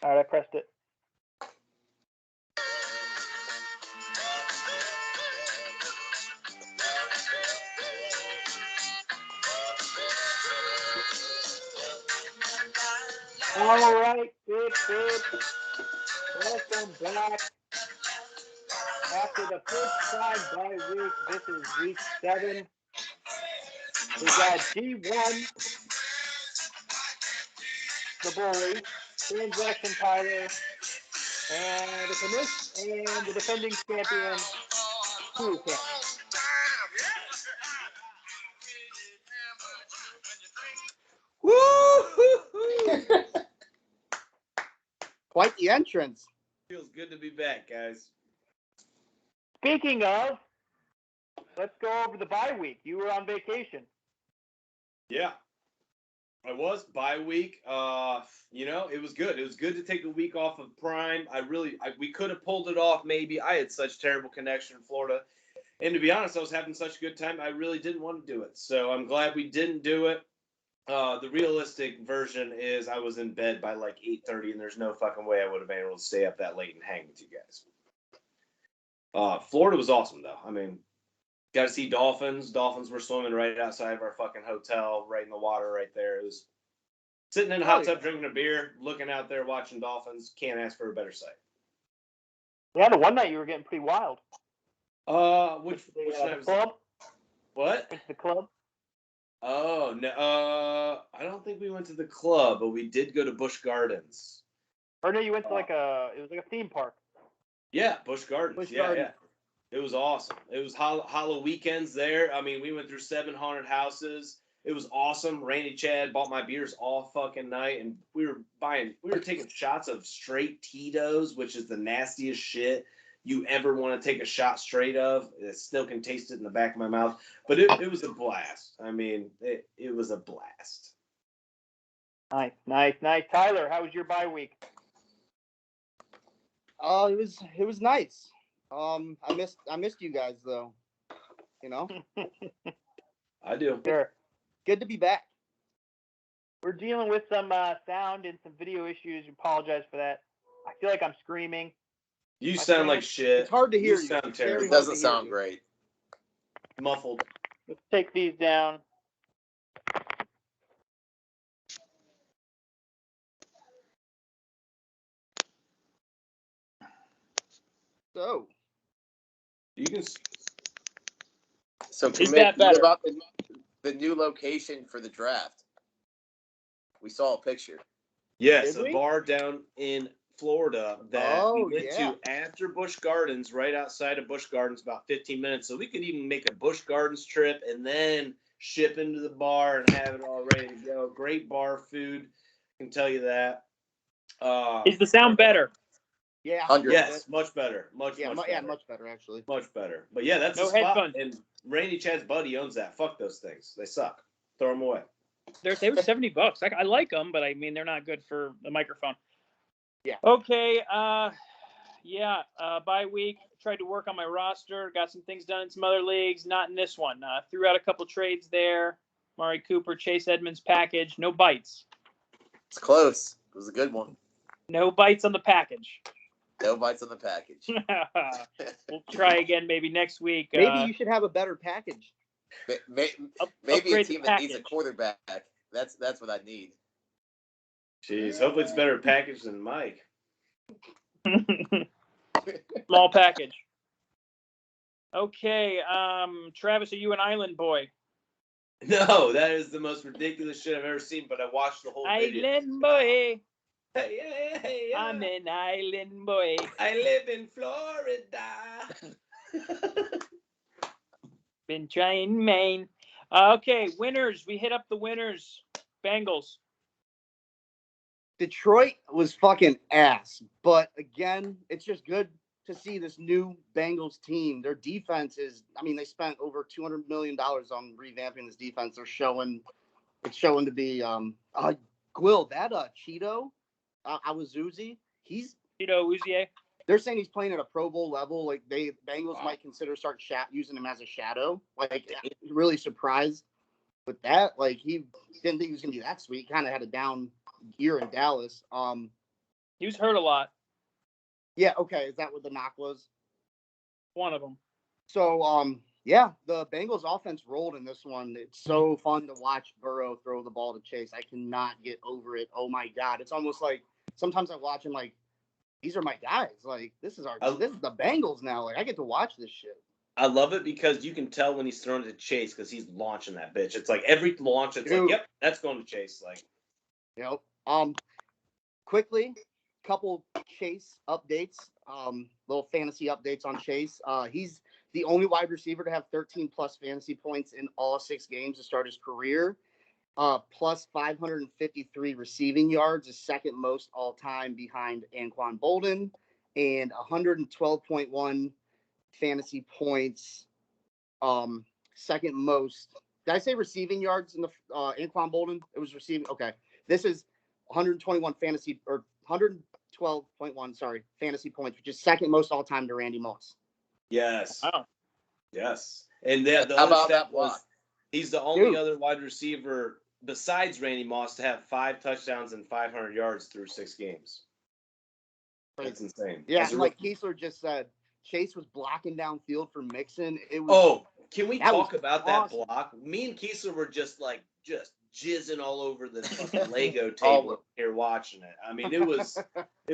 All right, I pressed it. All right, good. Welcome back. After the Perch Prime bye week, this is week 7. We got G1, the bully, Transaction Tyler, and the Kanish, and the defending champion, Cool Cat. Woo! Quite the entrance. Feels good to be back, guys. Speaking of, let's go over the bye week. You were on vacation. Yeah, I was bye week. It was good. It was good to take a week off of Prime. We could have pulled it off maybe. I had such terrible connection in Florida. And to be honest, I was having such a good time, I really didn't want to do it. So I'm glad we didn't do it. The realistic version is I was in bed by like 8:30, and there's no fucking way I would have been able to stay up that late and hang with you guys. Florida was awesome, though. I mean, got to see dolphins. Dolphins were swimming right outside of our fucking hotel, right in the water right there. It was sitting in a hot tub, drinking a beer, looking out there, watching dolphins. Can't ask for a better sight. Yeah, the one night you were getting pretty wild. Which night was club? What? Went to the club? Oh, no. I don't think we went to the club, but we did go to Busch Gardens. Or no, you went to it was like a theme park. Yeah, Busch Gardens. Yeah. It was awesome. It was Halloween weekends there. I mean, we went through 7 haunted houses. It was awesome. Randy Chad bought my beers all fucking night, and we were taking shots of straight Tito's, which is the nastiest shit you ever want to take a shot straight of. I still can taste it in the back of my mouth. But it was a blast. I mean, it was a blast. Nice. Tyler, how was your bye week? It was nice. I missed you guys though. You know? I do. Sure. Good to be back. We're dealing with some sound and some video issues. Apologize for that. I feel like I'm screaming. You sound like shit. It's hard to hear you. Sound terrible. It doesn't sound great. Muffled. Let's take these down. So you can. So is that better? About the new location for the draft? We saw a picture. Yes, a bar down in Florida that we went to after Busch Gardens, right outside of Busch Gardens, about 15 minutes. So we could even make a Busch Gardens trip and then ship into the bar and have it all ready to go. Great bar food, I can tell you that. Is the sound better? Yeah. 100. Yes, much better. Much Yeah, better. much better actually. Much better. But yeah, that's no a spot. headphones. And Randy Chad's buddy owns that. Fuck those things. They suck. Throw them away. They were $70. I like them, but I mean they're not good for the microphone. Yeah. Okay. Bye week. Tried to work on my roster. Got some things done in some other leagues. Not in this one. Threw out a couple trades there. Mari Cooper, Chase Edmonds package. No bites. It's close. It was a good one. No bites on the package. No bites on the package. We'll try again maybe next week. Maybe you should have a better package. Maybe a team that needs a quarterback. That's what I need. Jeez, hopefully it's better package than Mike. Small package. Okay, Travis, are you an island boy? No, that is the most ridiculous shit I've ever seen, but I watched the whole video. Island boy. Hey. I'm an island boy. I live in Florida. Been trying Maine. Okay, winners. We hit up the winners. Bengals. Detroit was fucking ass, but again, it's just good to see this new Bengals team. Their defense they spent over $200 million on revamping this defense. It's showing to be Quill, that Cheeto Awuzie, Cheeto Awuzie. They're saying he's playing at a Pro Bowl level. Like Bengals might consider using him as a shadow. Like really surprised with that. Like he didn't think he was gonna be that sweet. Kind of had a down year in Dallas. He was hurt a lot. Yeah, okay. Is that what the knock was? One of them. So, yeah, the Bengals offense rolled in this one. It's so fun to watch Burrow throw the ball to Chase. I cannot get over it. Oh my God. It's almost like sometimes I watch him like, these are my guys. Like, this is the Bengals now. Like, I get to watch this shit. I love it because you can tell when he's throwing it to Chase because he's launching that bitch. It's like every launch, it's like, yep, that's going to Chase. Like, Yep. Quickly, couple Chase updates. Little fantasy updates on Chase. He's the only wide receiver to have 13 plus fantasy points in all 6 games to start his career. Plus 553 receiving yards, is second most all time behind Anquan Bolden, and 112.1 fantasy points. Second most. Did I say receiving yards in the Anquan Bolden? It was receiving. Okay, this is 121 fantasy or 112.1. Sorry, fantasy points, which is second most all time to Randy Moss. yes. Wow. Yes. And the How other about stat that was block? he's the only Dude. other wide receiver besides Randy Moss to have 5 touchdowns and 500 yards through 6 games. That's insane. Yeah, As a and like rookie. Kiesler just said, Chase was blocking downfield for Mixon. It was Oh, can we that talk was about awesome. that block? Me and Kiesler were just jizzing all over the fucking Lego All table here watching it. I mean, it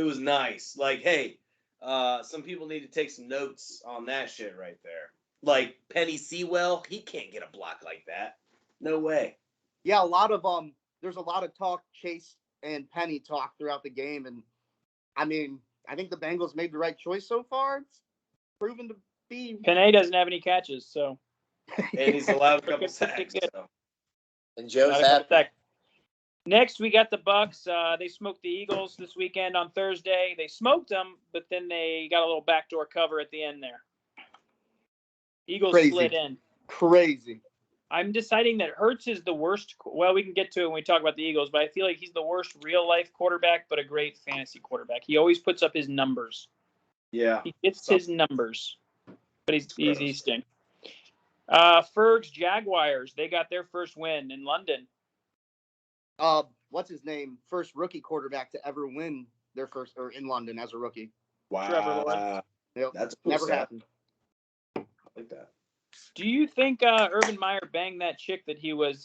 was nice. Like, hey, some people need to take some notes on that shit right there. Like Penny Sewell, he can't get a block like that. No way. Yeah, a lot of there's a lot of talk, Chase and Penny talk throughout the game, and I mean, I think the Bengals made the right choice so far. It's proven to be. Panay doesn't have any catches, so. And he's allowed a couple Pretty sacks. good. So. And Joe's Not a couple happy. sacks. Next, we got the Bucks. They smoked the Eagles this weekend on Thursday. They smoked them, but then they got a little backdoor cover at the end there. Eagles Crazy. slid in. Crazy. I'm deciding that Hurts is the worst. Well, we can get to it when we talk about the Eagles, but I feel like he's the worst real-life quarterback, but a great fantasy quarterback. He always puts up his numbers. Yeah. He gets his numbers, but he's easy gross. stink. Ferg's Jaguars, they got their first win in London. What's his name? First rookie quarterback to ever win their first or in London as a rookie. Trevor Wow. Lawrence. Yep. That's a cool Never stat. happened. I like that. Do you think Urban Meyer banged that chick that he was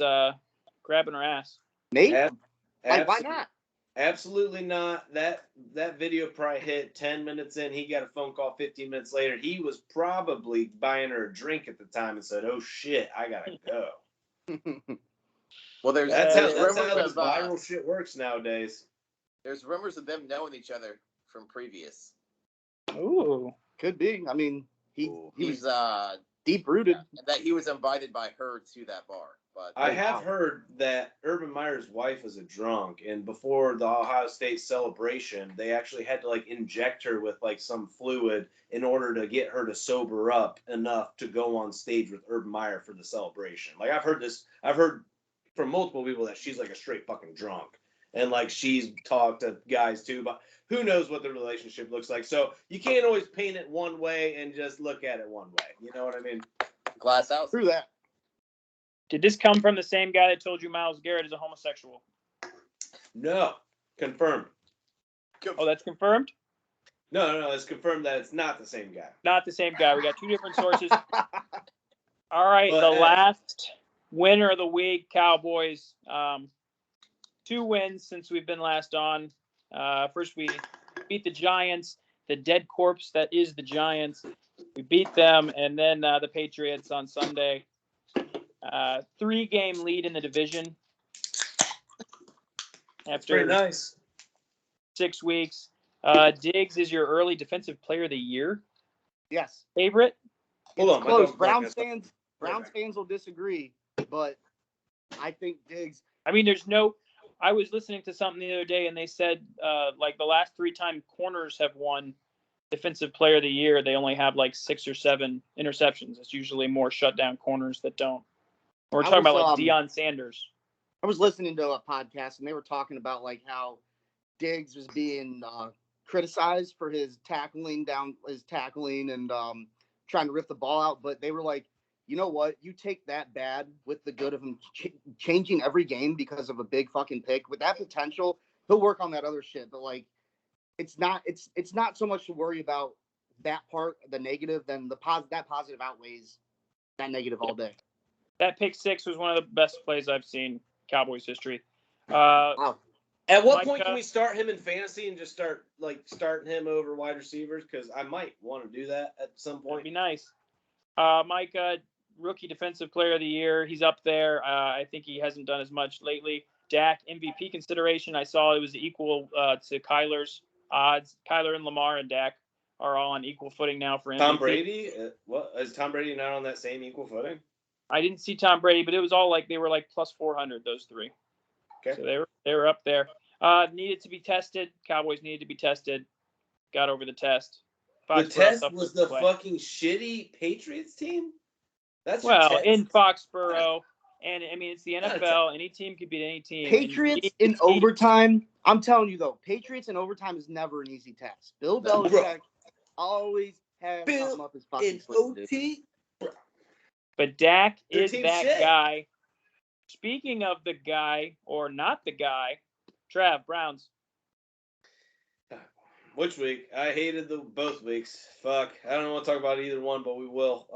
grabbing her ass? Nate? Ab- Like, why absolutely- not? Absolutely not. That video probably hit 10 minutes in. He got a phone call 15 minutes later. He was probably buying her a drink at the time and said, "Oh shit, I gotta go." Well, there's That's how rumors this of viral shit works nowadays. there's rumors of them knowing each other from previous. Ooh. Could be. I mean, he He's was deep rooted. and that he was invited by her to that bar. But I Oh, have wow. heard that Urban Meyer's wife is a drunk, and before the Ohio State celebration, they actually had to inject her with some fluid in order to get her to sober up enough to go on stage with Urban Meyer for the celebration. I've heard from multiple people that she's a straight fucking drunk, and she's talked to guys too, but who knows what the relationship looks like. So you can't always paint it one way and just look at it one way. You know what I mean? glass house. Through that. Did this come from the same guy that told you Myles Garrett is a homosexual? No, confirmed. Oh, that's confirmed? No, it's confirmed that it's not the same guy. Not the same guy. We got two different sources. All right, But, the last winner of the week, Cowboys. 2 wins since we've been last on. First, we beat the Giants, the dead corpse that is the Giants. We beat them, and then the Patriots on Sunday. 3-game lead in the division after Pretty nice. 6 weeks. Diggs is your early defensive player of the year Yes. favorite. Hold It's on, my close. dog's Browns barking. fans will disagree, but I think Diggs. I mean, I was listening to something the other day, and they said the last 3 times corners have won defensive player of the year, they only have 6 or 7 interceptions. It's usually more shutdown corners that don't. We're talking about Deion Sanders. I was listening to a podcast, and they were talking about how Diggs was being criticized for his tackling and trying to rip the ball out. But they were like, you know what? You take that bad with the good of him changing every game because of a big fucking pick. With that potential, he'll work on that other shit. But it's not so much to worry about that part, the negative, than that positive outweighs that negative all day. That pick six was one of the best plays I've seen Cowboys history. Wow. At what Micah, point can we start him in fantasy and just start starting him over wide receivers? Because I might want to do that at some that'd point. be nice. Micah, rookie defensive player of the year. He's up there. I think he hasn't done as much lately. Dak, MVP consideration. I saw it was equal to Kyler's odds. Kyler and Lamar and Dak are all on equal footing now for MVP. Tom Brady? What is Tom Brady not on that same equal footing? I didn't see Tom Brady, but it was all like they were like plus 400. Those three. Okay. So they were up there. Needed to be tested. Cowboys needed to be tested. Got over the test. The test was the fucking shitty Patriots team? That's your test? In Foxborough. And, I mean, it's the NFL. Any team could beat any team. Patriots in overtime. I'm telling you, though, Patriots in overtime is never an easy test. Bill Belichick always has something up his fucking sleeve. But Dak is that guy. Speaking of the guy, or not the guy, Trav, Browns. Which week? I hated both weeks. Fuck. I don't want to talk about either one, but we will.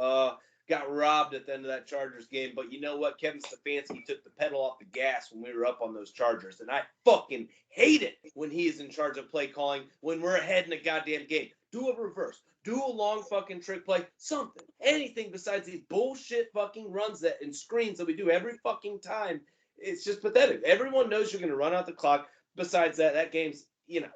Got robbed at the end of that Chargers game, but you know what? Kevin Stefanski took the pedal off the gas when we were up on those Chargers, and I fucking hate it when he is in charge of play calling when we're ahead in a goddamn game. Do a reverse. Do a long fucking trick play. Something. Anything besides these bullshit fucking runs and screens that we do every fucking time. It's just pathetic. Everyone knows you're going to run out the clock. Besides that game's,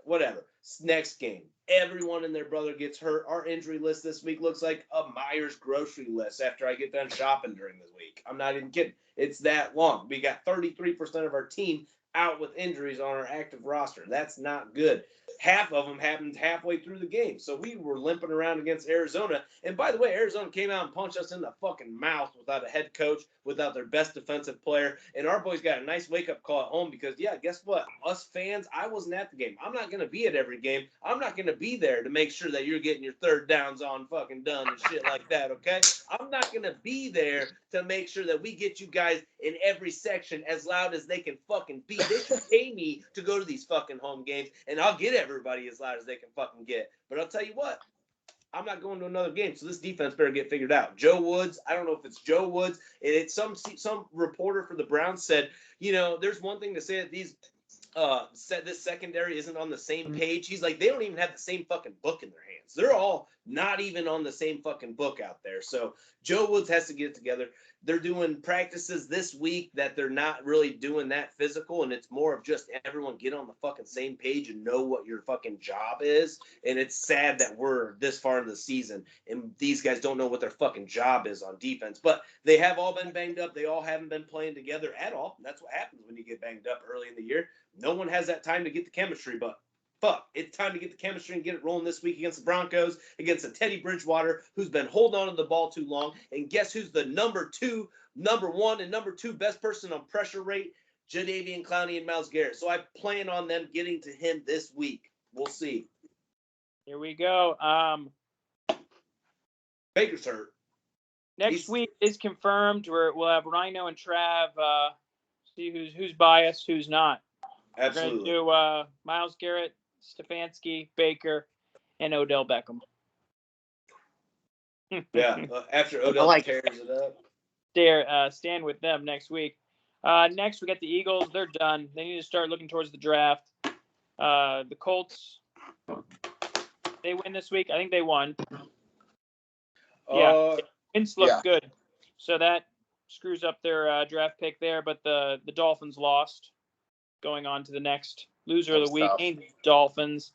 whatever. Next game. Everyone and their brother gets hurt. Our injury list this week looks like a Myers grocery list after I get done shopping during this week. I'm not even kidding. It's that long. We got 33% of our team out with injuries on our active roster. That's not good. Half of them happened halfway through the game. So we were limping around against Arizona. And by the way, Arizona came out and punched us in the fucking mouth without a head coach, without their best defensive player. And our boys got a nice wake-up call at home because, guess what? Us fans, I wasn't at the game. I'm not going to be at every game. I'm not going to be there to make sure that you're getting your third downs on fucking done and shit like that, okay? I'm not going to be there to make sure that we get you guys in every section as loud as they can fucking be. They should pay me to go to these fucking home games, and I'll get everybody as loud as they can fucking get. But I'll tell you what, I'm not going to another game, so this defense better get figured out. Joe Woods, I don't know if it's Joe Woods. It's some reporter for the Browns said, there's one thing to say that said this secondary isn't on the same page. He's like, they don't even have the same fucking book in their hands. They're all not even on the same fucking book out there. So Joe Woods has to get it together. They're doing practices this week that they're not really doing that physical, and it's more of just everyone get on the fucking same page and know what your fucking job is. And it's sad that we're this far into the season and these guys don't know what their fucking job is on defense. But they have all been banged up. They all haven't been playing together at all. And that's what happens when you get banged up early in the year. No one has that time to get the chemistry, but fuck, it's time to get the chemistry and get it rolling this week against the Broncos, against a Teddy Bridgewater who's been holding on to the ball too long. And guess who's the number one, and number two best person on pressure rate? Jadeveon Clowney and Myles Garrett. So I plan on them getting to him this week. We'll see. Here we go. Baker's hurt. Next week is confirmed. We'll have Rhino and Trav see who's biased, who's not. Absolutely. We're going to do Myles Garrett, Stefanski, Baker, and Odell Beckham. Yeah, after Odell tears it up. Stand with them next week. Next, we got the Eagles. They're done. They need to start looking towards the draft. The Colts, they win this week. I think they won. Wins look good. So that screws up their draft pick there, but the Dolphins lost. Going on to the next loser of the week, Dolphins.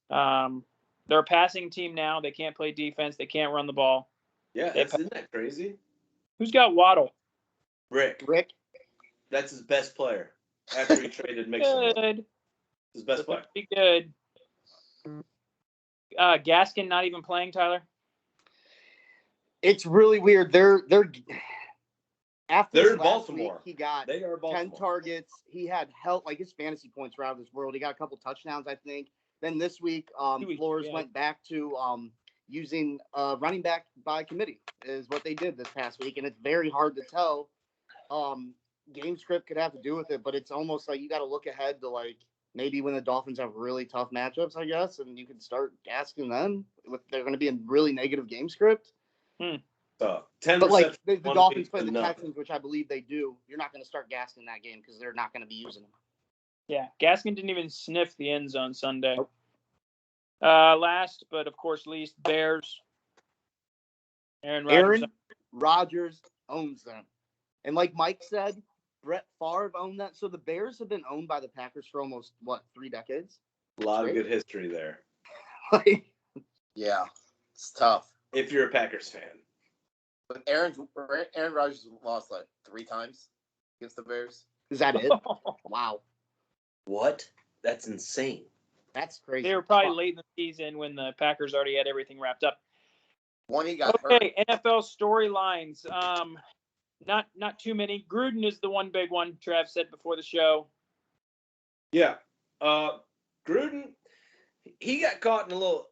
They're a passing team now. They can't play defense. They can't run the ball. Yeah, isn't that crazy? Who's got Waddle? Rick. That's his best player after he traded Mixon. Good. His best player. Pretty good. Gaskin not even playing, Tyler? It's really weird. They're in Baltimore. Week, he got 10 targets. He had help, like his fantasy points were out of this world. He got a couple touchdowns, I think. Then this week, Flores went back to using running back by committee is what they did this past week. And it's very hard to tell. Game script could have to do with it, but it's almost like you got to look ahead to like maybe when the Dolphins have really tough matchups, I guess, and you can start asking them if they're going to be a really negative game script. So 10%. But like the one Dolphins week play to the nothing. Texans, which I believe they do. You're not going to start gassing that game because they're not going to be using them. Yeah, Gaskin didn't even sniff the end zone Sunday. Nope. Last, but of course least, Bears. Aaron Rodgers owns them. And like Mike said, Brett Favre owned that. So the Bears have been owned by the Packers for almost, 3 decades? A lot of good history there. Like, Yeah, it's tough. If you're a Packers fan. But Aaron Rodgers lost like 3 times against the Bears. is that it? Wow. What? That's insane. That's crazy. They were probably late in the season when the Packers already had everything wrapped up. One he got hurt. Okay, NFL storylines. Not too many. Gruden is the one big one, Trav said before the show. Yeah. Gruden, he got caught in a little,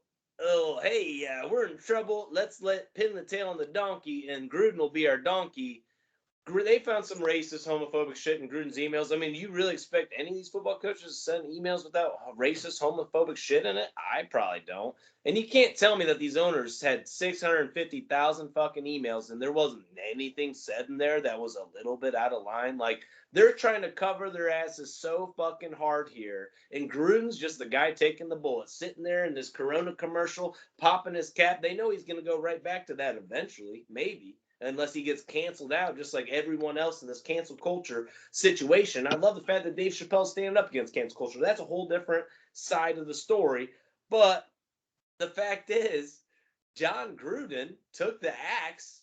hey, we're in trouble. Let's pin the tail on the donkey, and Gruden will be our donkey. They found some racist, homophobic shit in Gruden's emails. I mean, do you really expect any of these football coaches to send emails without racist, homophobic shit in it? I probably don't. And you can't tell me that these owners had 650,000 fucking emails and there wasn't anything said in there that was a little bit out of line. Like, they're trying to cover their asses so fucking hard here. And Gruden's just the guy taking the bullet, sitting there in this Corona commercial, popping his cap. They know he's going to go right back to that eventually, maybe. Unless he gets canceled out, just like everyone else in this cancel culture situation. I love the fact that Dave Chappelle's standing up against cancel culture. That's a whole different side of the story. But the fact is, John Gruden took the axe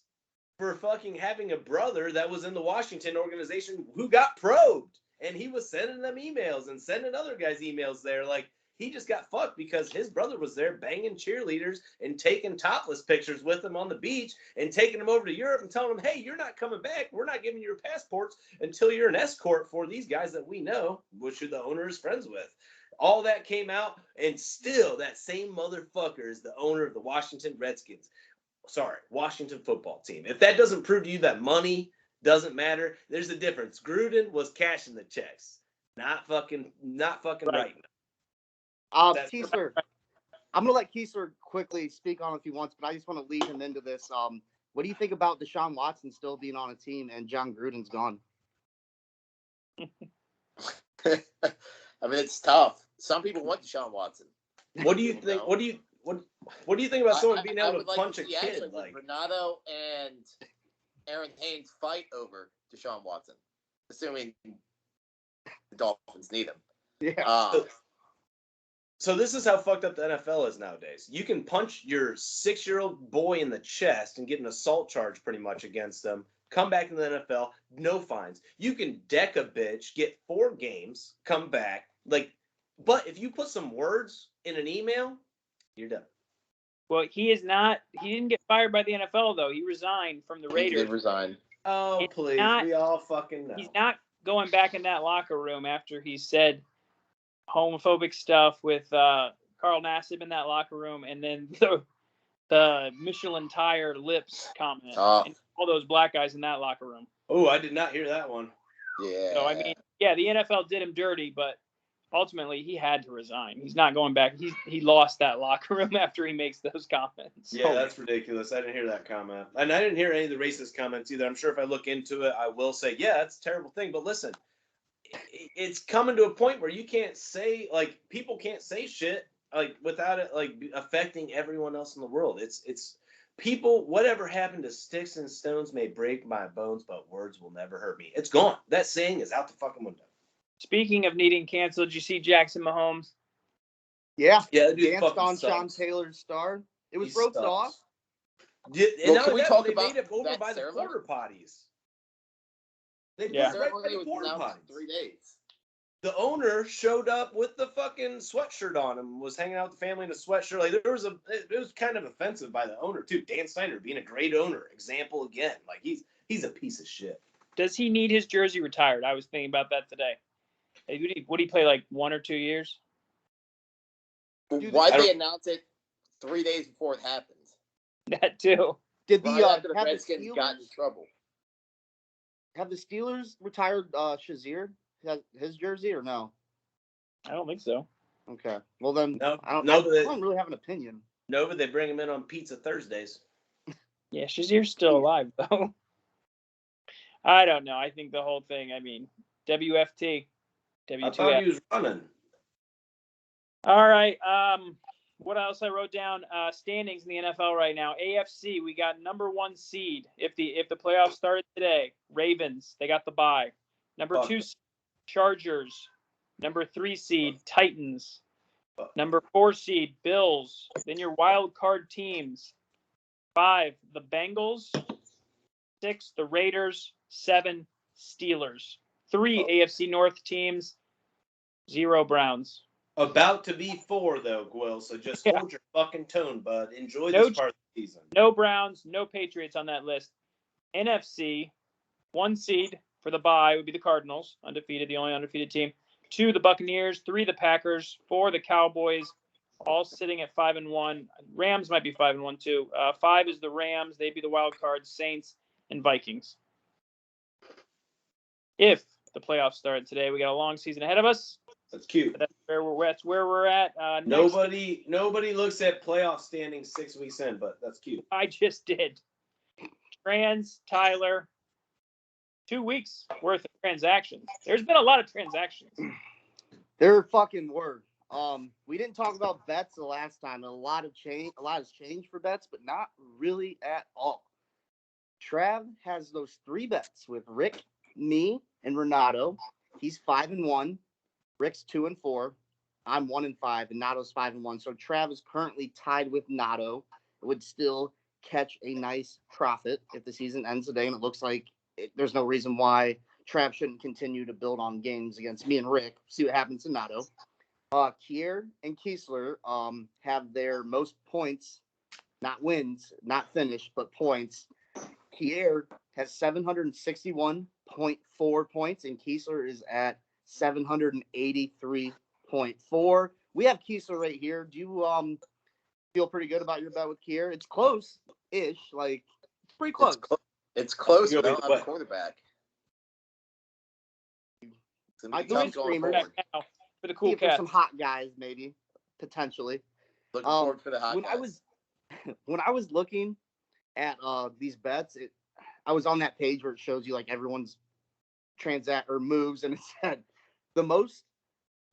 for fucking having a brother that was in the Washington organization who got probed. And he was sending them emails and sending other guys emails there. Like, he just got fucked because his brother was there banging cheerleaders and taking topless pictures with him on the beach and taking them over to Europe and telling them, hey, you're not coming back. We're not giving you your passports until you're an escort for these guys that we know, which the owner is friends with. All that came out, and still that same motherfucker is the owner of the Washington Redskins. Sorry, Washington football team. If that doesn't prove to you that money doesn't matter, there's a difference. Gruden was cashing the checks, not fucking writing. Keesler, I'm gonna let Keesler quickly speak on it if he wants, but I just want to lead him into this. What do you think about Deshaun Watson still being on a team and John Gruden's gone? I mean, it's tough. Some people want Deshaun Watson. What do you think? What do you think about someone being able to punch a kid? Like Renato and Aaron Haynes fight over Deshaun Watson, assuming the Dolphins need him. Yeah. So this is how fucked up the NFL is nowadays. You can punch your 6-year-old boy in the chest and get an assault charge pretty much against them. Come back in the NFL, no fines. You can deck a bitch, get 4 games, come back. But if you put some words in an email, you're done. Well, he didn't get fired by the NFL, though. He resigned from the Raiders. He did resign. Oh, please. We all fucking know. He's not going back in that locker room after he said homophobic stuff with Carl Nassib in that locker room, and then the Michelin tire lips comment, and all those black guys in that locker room. Oh, I did not hear that one. Yeah. So I mean, yeah, the NFL did him dirty, but ultimately he had to resign. He's not going back. He lost that locker room after he makes those comments. Yeah, that's ridiculous. I didn't hear that comment, and I didn't hear any of the racist comments either. I'm sure if I look into it, I will say, yeah, that's a terrible thing. But listen. It's coming to a point where you can't say, like, people can't say shit, like, without it, like, affecting everyone else in the world. It's people, whatever happened to sticks and stones may break my bones, but words will never hurt me. It's gone. That saying is out the fucking window. Speaking of needing canceled, did you see Jackson Mahomes? Yeah. Yeah, danced on Sean Taylor's star. It was roped off. And can we talk about made it over by the porta potties? They put it right by the porta potties. 3 days. The owner showed up with the fucking sweatshirt on him, was hanging out with the family in a sweatshirt. Like, it was kind of offensive by the owner too. Dan Snyder being a great owner, example again. Like, he's a piece of shit. Does he need his jersey retired? I was thinking about that today. Would he play like 1 or 2 years? Why'd they announce it 3 days before it happened? That too. Did the Redskins got in trouble? Have the Steelers retired Shazier, his jersey, or no? I don't think so. Okay. Well then, No, I don't. no, I but don't really have an opinion. no, but they bring him in on Pizza Thursdays. Yeah, Shazir's still alive though. I don't know. I think the whole thing. I mean, WFT, I thought W2F. he was running. All right. What else I wrote down? Standings in the NFL right now. AFC, we got number 1 seed. If the playoffs started today, Ravens, they got the bye. Number Fuck 2 them. Chargers. Number 3 seed Titans. Number 4 seed Bills. Then your wild card teams. 5 the Bengals. 6 the Raiders. 7 Steelers. 3 AFC North teams. 0 Browns. About to be 4 though, Gwill. So just Yeah. hold your fucking tone, bud. Enjoy No this part of the season. No Browns, no Patriots on that list. NFC, 1 seed for the bye would be the Cardinals, undefeated, the only undefeated team. 2 the Buccaneers, 3 the Packers, 4 the Cowboys, all sitting at 5-1. Rams might be 5-1 too. 5 is the Rams, they'd be the wild cards, Saints and Vikings. If the playoffs started today, we got a long season ahead of us. That's cute. But that's where we're at. Nobody looks at playoff standings 6 weeks in, but that's cute. I just did. Tyler, 2 weeks worth of transactions. There's been a lot of transactions. There fucking were. We didn't talk about bets the last time. A lot has changed for bets, but not really at all. Trav has those 3 bets with Rick, me, and Renato. He's 5-1. Rick's 2-4. I'm 1-5, and Nato's 5-1. So Trav is currently tied with Nato. It would still catch a nice profit if the season ends today, and it looks like there's no reason why Trav shouldn't continue to build on games against me and Rick. See what happens to Nato. Kier and Kiesler have their most points, not wins, not finish, but points. Kier has 761.4 points, and Kiesler is at 783.4. We have Kiesler right here. Do you feel pretty good about your bet with Kier? It's close-ish, like it's pretty close. It's close. We You'll be don't have a quarterback. I do a streamer for the cool for cats. some hot guys, maybe potentially. Looking forward for the hot guys. When I was looking at these bets, I was on that page where it shows you like everyone's moves, and it said the most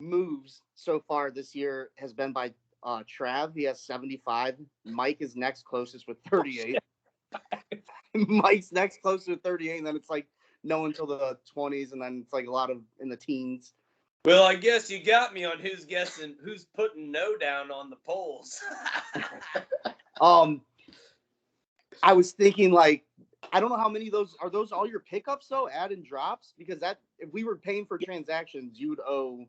moves so far this year has been by Trav. He has 75. Mike is next closest with 38. Mike's next closest with 38, and then it's like no until the 20s, and then it's like a lot of in the teens. Well, I guess you got me on who's guessing, who's putting no down on the polls. I was thinking like, I don't know how many of those are those all your pickups though, add and drops, because that if we were paying for transactions, you would owe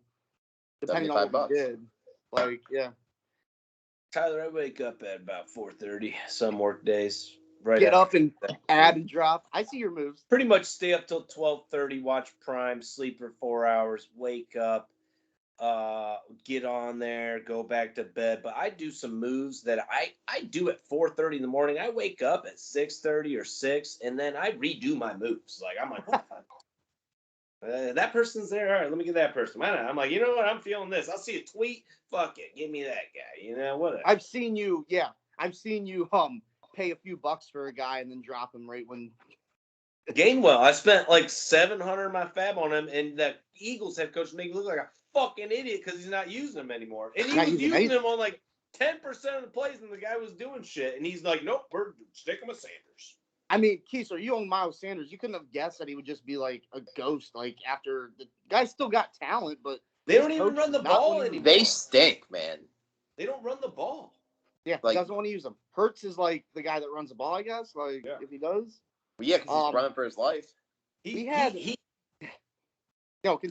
depending on what you did. Like, yeah. Tyler, I wake up at about 4:30 some work days. Right. Get up and add and drop. I see your moves. Pretty much stay up till 12:30, watch Prime, sleep for 4 hours, wake up, get on there, go back to bed. But I do some moves that I do at 4:30 in the morning. I wake up at 6:30 or 6, and then I redo my moves. Like, I'm like, what the fuck? That person's there. All right, let me get that person. I'm like, you know what? I'm feeling this. I'll see a tweet. Fuck it. Give me that guy. You know, whatever. I've seen you pay a few bucks for a guy and then drop him right when Gainwell. I spent like $700 of my fab on him, and that Eagles head coach made me look like a fucking idiot because he's not using him anymore. And he was using him on like 10% of the plays, and the guy was doing shit. And he's like, nope, we're sticking with Sanders. I mean, Kiesler, you own Miles Sanders. You couldn't have guessed that he would just be like a ghost. Like after the guy still got talent, but they don't even run the ball anymore. They stink, man. They don't run the ball. Yeah, he doesn't want to use them. Hurts is like the guy that runs the ball, I guess. Like if he does. Well, yeah, because he's running for his life. No,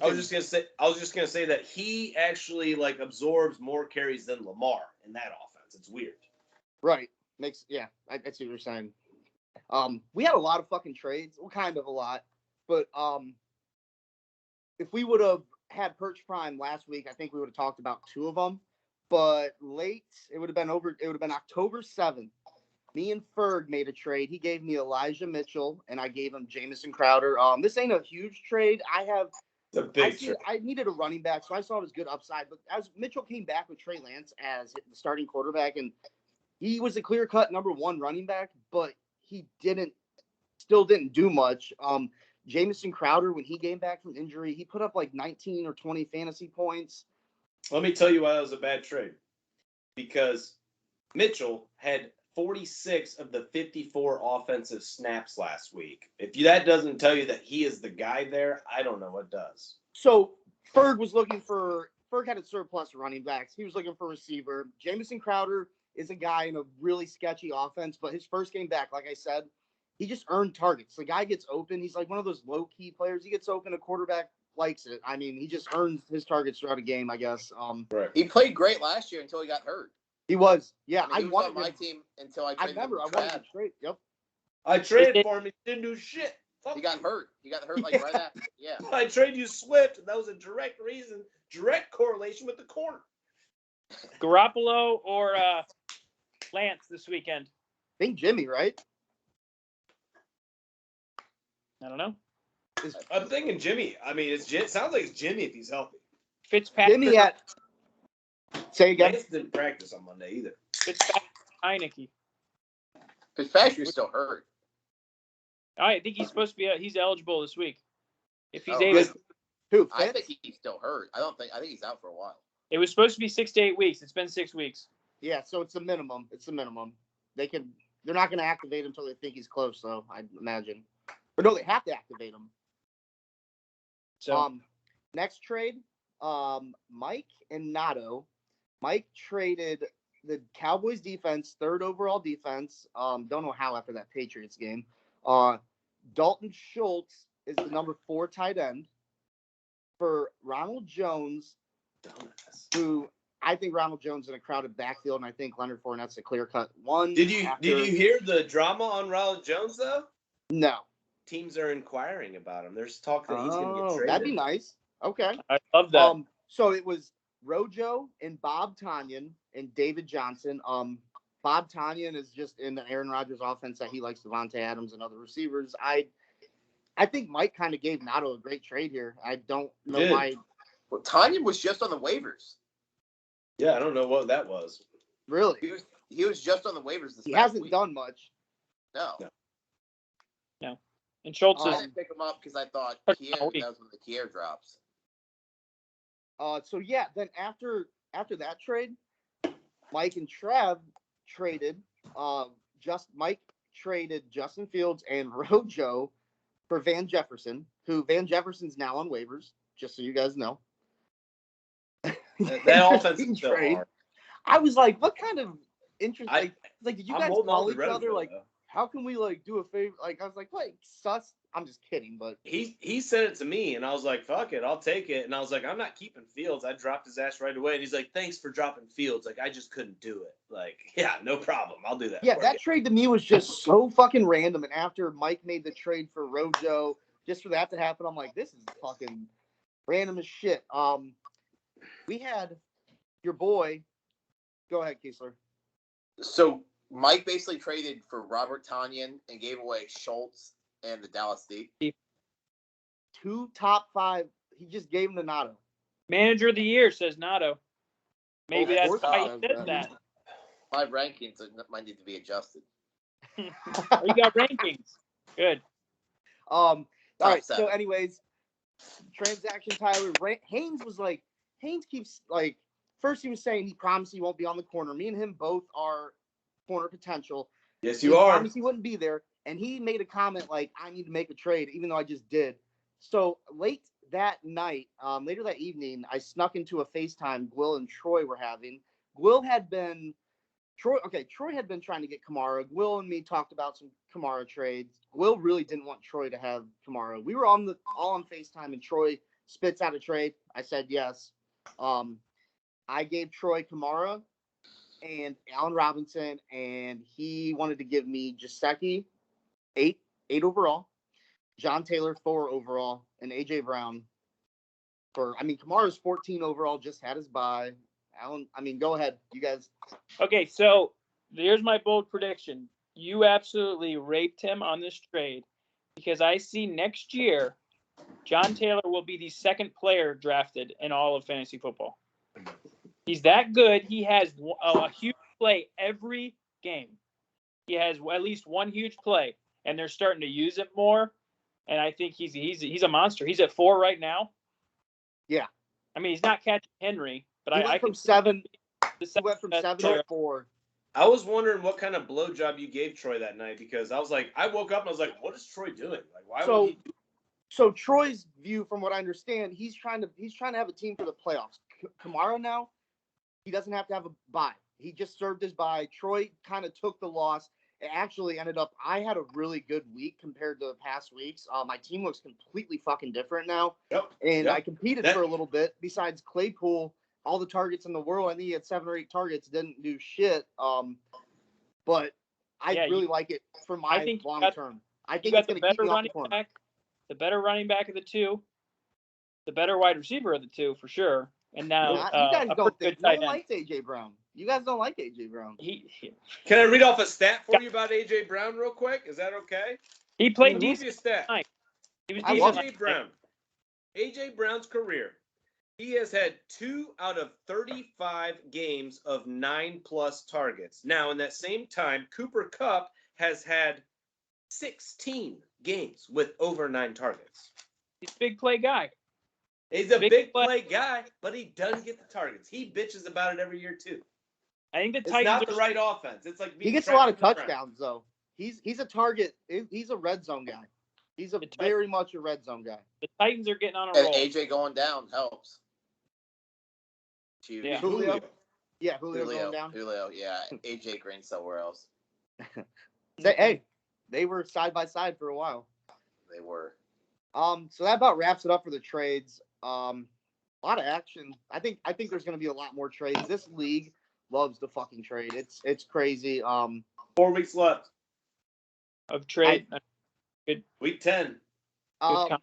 I was just gonna say that he actually like absorbs more carries than Lamar in that offense. It's weird. Right. I see what you're saying. We had a lot of fucking trades. Well, kind of a lot. But if we would have had Perch Prime last week, I think we would have talked about 2 of them. But late, it would have been October 7th. Me and Ferg made a trade. He gave me Elijah Mitchell, and I gave him Jamison Crowder. This ain't a huge trade. I The big trade. I needed a running back, so I saw it as good upside. But as Mitchell came back with Trey Lance as the starting quarterback, and he was a clear-cut number one running back, but he still didn't do much. Jamison Crowder, when he came back from injury, he put up like 19 or 20 fantasy points. Let me tell you why that was a bad trade. Because Mitchell had 46 of the 54 offensive snaps last week. If that doesn't tell you that he is the guy there, I don't know what does. So Ferg had a surplus of running backs. He was looking for a receiver. Jamison Crowder is a guy in a really sketchy offense, but his first game back, like I said, he just earned targets. The guy gets open. He's like one of those low-key players. He gets open, a quarterback likes it. I mean, he just earns his targets throughout a game, I guess. Right. He played great last year until he got hurt. He was. Yeah, I mean, he was on my team until I traded him. I wanted to trade. Yep. I traded for him. He didn't do shit. He got hurt. He got hurt like right after. Yeah. I traded you Swift, and that was a direct correlation with the corner. Garoppolo or Lance this weekend? I think Jimmy, right? I don't know. I'm thinking Jimmy. I mean, it sounds like it's Jimmy if he's healthy. Fitzpatrick. Jimmy say again. Lance didn't practice on Monday either. Fitzpatrick. Heineke. Fitzpatrick's still hurt. I think he's supposed to be. He's eligible this week. If he's Oh, able. Who? I think he's still hurt. I think he's out for a while. It was supposed to be 6 to 8 weeks. It's been 6 weeks. Yeah, so it's a minimum. It's a minimum. They're not going to activate him until they think he's close, though, I imagine. Or no, they have to activate him. So next trade, Mike and Nato. Mike traded the Cowboys defense, 3rd overall defense. Don't know how after that Patriots game. Dalton Schultz is the number 4 tight end for Ronald Jones, who I think Ronald Jones in a crowded backfield, and I think Leonard Fournette's a clear-cut one. Did you hear the drama on Ronald Jones though? No. Teams are inquiring about him. There's talk that he's going to get traded. That'd be nice. Okay. I love that. So it was Rojo and Bob Tonyan and David Johnson. Bob Tonyan is just in the Aaron Rodgers offense that he likes Devontae Adams and other receivers. I think Mike kind of gave Nato a great trade here. I don't know why. Well, Tonyan was just on the waivers. Yeah, I don't know what that was. Really? He was just on the waivers this He past hasn't week. done much. No. And Schultz I is. didn't pick him up because I thought Oh, Kier, that was when the Kier drops. So yeah, then after that trade, Mike and Trev traded. Mike traded Justin Fields and Rojo for Van Jefferson, who Van Jefferson's now on waivers, just so you guys know. That offense is so hard. I was like, what kind of interest? Like, did you I'm guys holding on call to each Rojo, other? Like, though. how can we like do a favor? Like, I was like, what, sus? I'm just kidding, but He sent it to me, and I was like, fuck it, I'll take it. And I was like, I'm not keeping Fields. I dropped his ass right away. And he's like, thanks for dropping Fields. Like, I just couldn't do it. Like, yeah, no problem. I'll do that. yeah, for that you. trade to me was just so fucking random. And after Mike made the trade for Rojo, just for that to happen, I'm like, this is fucking random as shit. We had your boy. Go ahead, Kiesler. So Mike basically traded for Robert Tonyan and gave away Schultz and the Dallas Deep. 2 top 5. He just gave him the Nato. Manager of the year, says Nato. Maybe Of that's course why he he says said that. My rankings might need to be adjusted. You got rankings. Good. All right. So, 7. anyways, transaction Tyler Haynes was like, Haynes keeps like, first he was saying he promised he won't be on the corner. Me and him both are corner potential. Yes, He you are. promised he wouldn't be there, and he made a comment like, I need to make a trade, even though I just did. So late that night, later that evening, I snuck into a FaceTime Gwill and Troy were having. Troy had been trying to get Kamara. Gwill and me talked about some Kamara trades. Gwill really didn't want Troy to have Kamara. We were all on FaceTime, and Troy spits out a trade. I said yes. I gave Troy Kamara and Allen Robinson, and he wanted to give me Gesicki, 8 overall, John Taylor 4 overall, and AJ Brown Kamara's 14 overall, just had his bye. Allen, go ahead, you guys. Okay, so here's my bold prediction. You absolutely raped him on this trade because I see next year John Taylor will be the second player drafted in all of fantasy football. He's that good. He has a huge play every game. He has at least one huge play, and they're starting to use it more. And I think he's a monster. He's at 4 right now. Yeah. I mean, he's not catching Henry, but He I went from can 7. the He went from best 7 player. to 4. I was wondering what kind of blowjob you gave Troy that night because I was like, I woke up and I was like, what is Troy doing? Like, why would he do? So Troy's view, from what I understand, he's trying to have a team for the playoffs. Tomorrow now, he doesn't have to have a bye. He just served his bye. Troy kind of took the loss. It actually ended up, I had a really good week compared to the past weeks. My team looks completely fucking different now. Yep. And Yep. I competed for a little bit. Besides Claypool, all the targets in the world, I think he had 7 or 8 targets, didn't do shit. But I really like it for my long term. I think it's going to keep me off the corner. The better running back of the two, the better wide receiver of the two for sure. And now you guys don't think no one end. likes AJ Brown. You guys don't like AJ Brown. Can I read off a stat for you about AJ Brown real quick? Is that okay? He played decent. Stat. He was AJ Brown. AJ Brown's career. He has had 2 out of 35 games of 9+ targets. Now, in that same time, Cooper Kupp has had 16 games with over 9 targets. He's a big play guy. He's a big play guy, but he doesn't get the targets. He bitches about it every year too. I think it's not the right offense. It's like he gets a lot of touchdowns though. He's a target. He's a red zone guy. He's very much a red zone guy. The Titans are getting on a roll. AJ going down helps. Yeah. Julio. Yeah, Julio going down. Julio, yeah. AJ Green somewhere else. Hey, they were side by side for a while. They were. So that about wraps it up for the trades. A lot of action. I think there's going to be a lot more trades. This league loves the fucking trade. It's crazy. 4 weeks left of trade. Week 10. I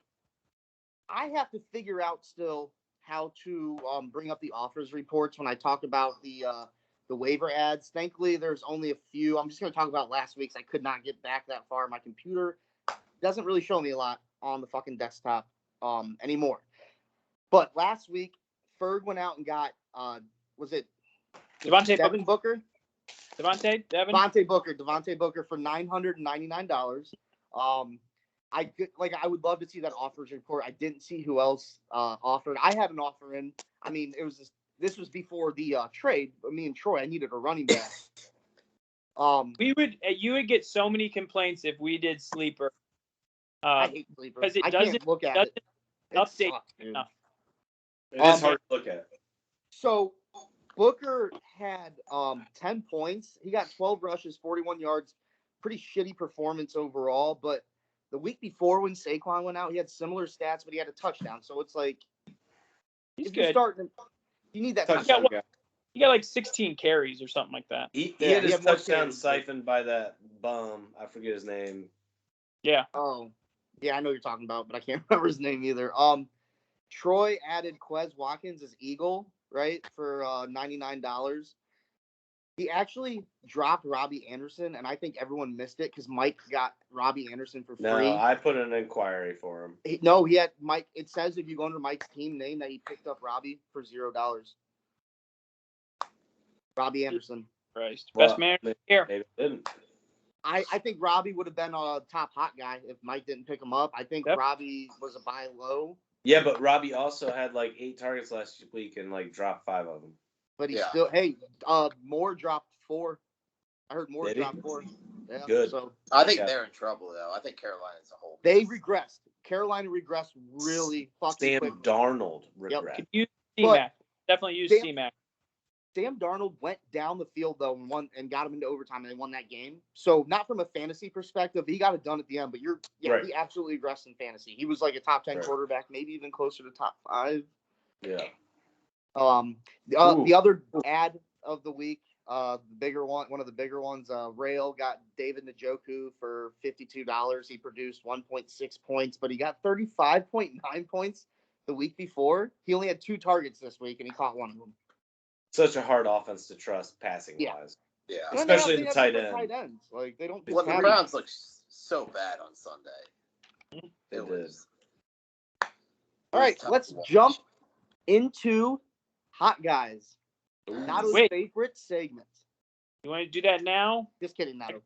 have to figure out still how to bring up the offers reports when I talk about the waiver ads. Thankfully, there's only a few. I'm just going to talk about last week's. I could not get back that far. My computer doesn't really show me a lot on the fucking desktop anymore. But last week, Ferg went out and got was it Devin Booker? Devontae Booker for $999. I would love to see that offers report. I didn't see who else offered. I had an offer in. I mean, this was before the trade. But me and Troy, I needed a running back. You would get so many complaints if we did sleeper. I hate sleeper. Because it can't look at it. Update enough. It's hard to look at. So Booker had 10 points. He got 12 rushes, 41 yards. Pretty shitty performance overall. But the week before when Saquon went out, he had similar stats, but he had a touchdown. So it's like he's if good. You need that touchdown. He got like 16 carries or something like that. He had his touchdown siphoned by that bum. I forget his name. Yeah. Oh, yeah, I know what you're talking about, but I can't remember his name either. Troy added Quez Watkins as Eagle, right, for $99. He actually dropped Robbie Anderson, and I think everyone missed it because Mike got Robbie Anderson for free. No, I put an inquiry for him. He had Mike. It says if you go under Mike's team name that he picked up Robbie for $0. Robbie Anderson. Christ. Best man here. Maybe it didn't. I think Robbie would have been a top hot guy if Mike didn't pick him up. I think Robbie was a buy low. Yeah, but Robbie also had like 8 targets last week and like dropped 5 of them. But he still, Moore dropped 4. I heard Moore dropped 4. Yeah, good. So I think they're in trouble though. I think Carolina's a whole. They regressed. Carolina regressed really fucking quick. Sam Darnold regressed. Yep. Use C-Mac. Definitely use C-Mac. Sam Darnold went down the field though and got him into overtime and they won that game. So not from a fantasy perspective, he got it done at the end. But he absolutely regressed in fantasy. He was like a top 10 quarterback, maybe even closer to top 5. Yeah. The other ad of the week, the bigger one of the bigger ones, Rail got David Njoku for $52. He produced 1.6 points, but he got 35.9 points the week before. He only had 2 targets this week, and he caught 1 of them. Such a hard offense to trust passing wise. Yeah. Especially the tight ends. Like they don't. Well, the Browns looked so bad on Sunday. It was. All right, let's jump into Hot Guys. Nato's Wait. favorite segment. You want to do that now? Just kidding, Nato.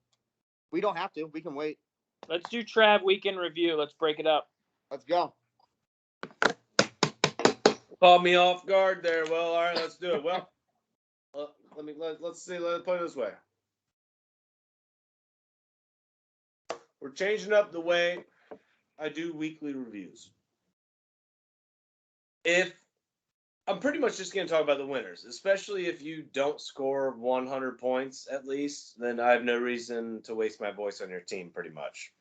We don't have to. We can wait. Let's do Trav Weekend Review. Let's break it up. Let's go. Caught me off guard there. Well, all right, let's do it. Well, let's see. Let's put it this way. We're changing up the way I do weekly reviews. I'm pretty much just going to talk about the winners, especially if you don't score 100 points at least, then I have no reason to waste my voice on your team pretty much.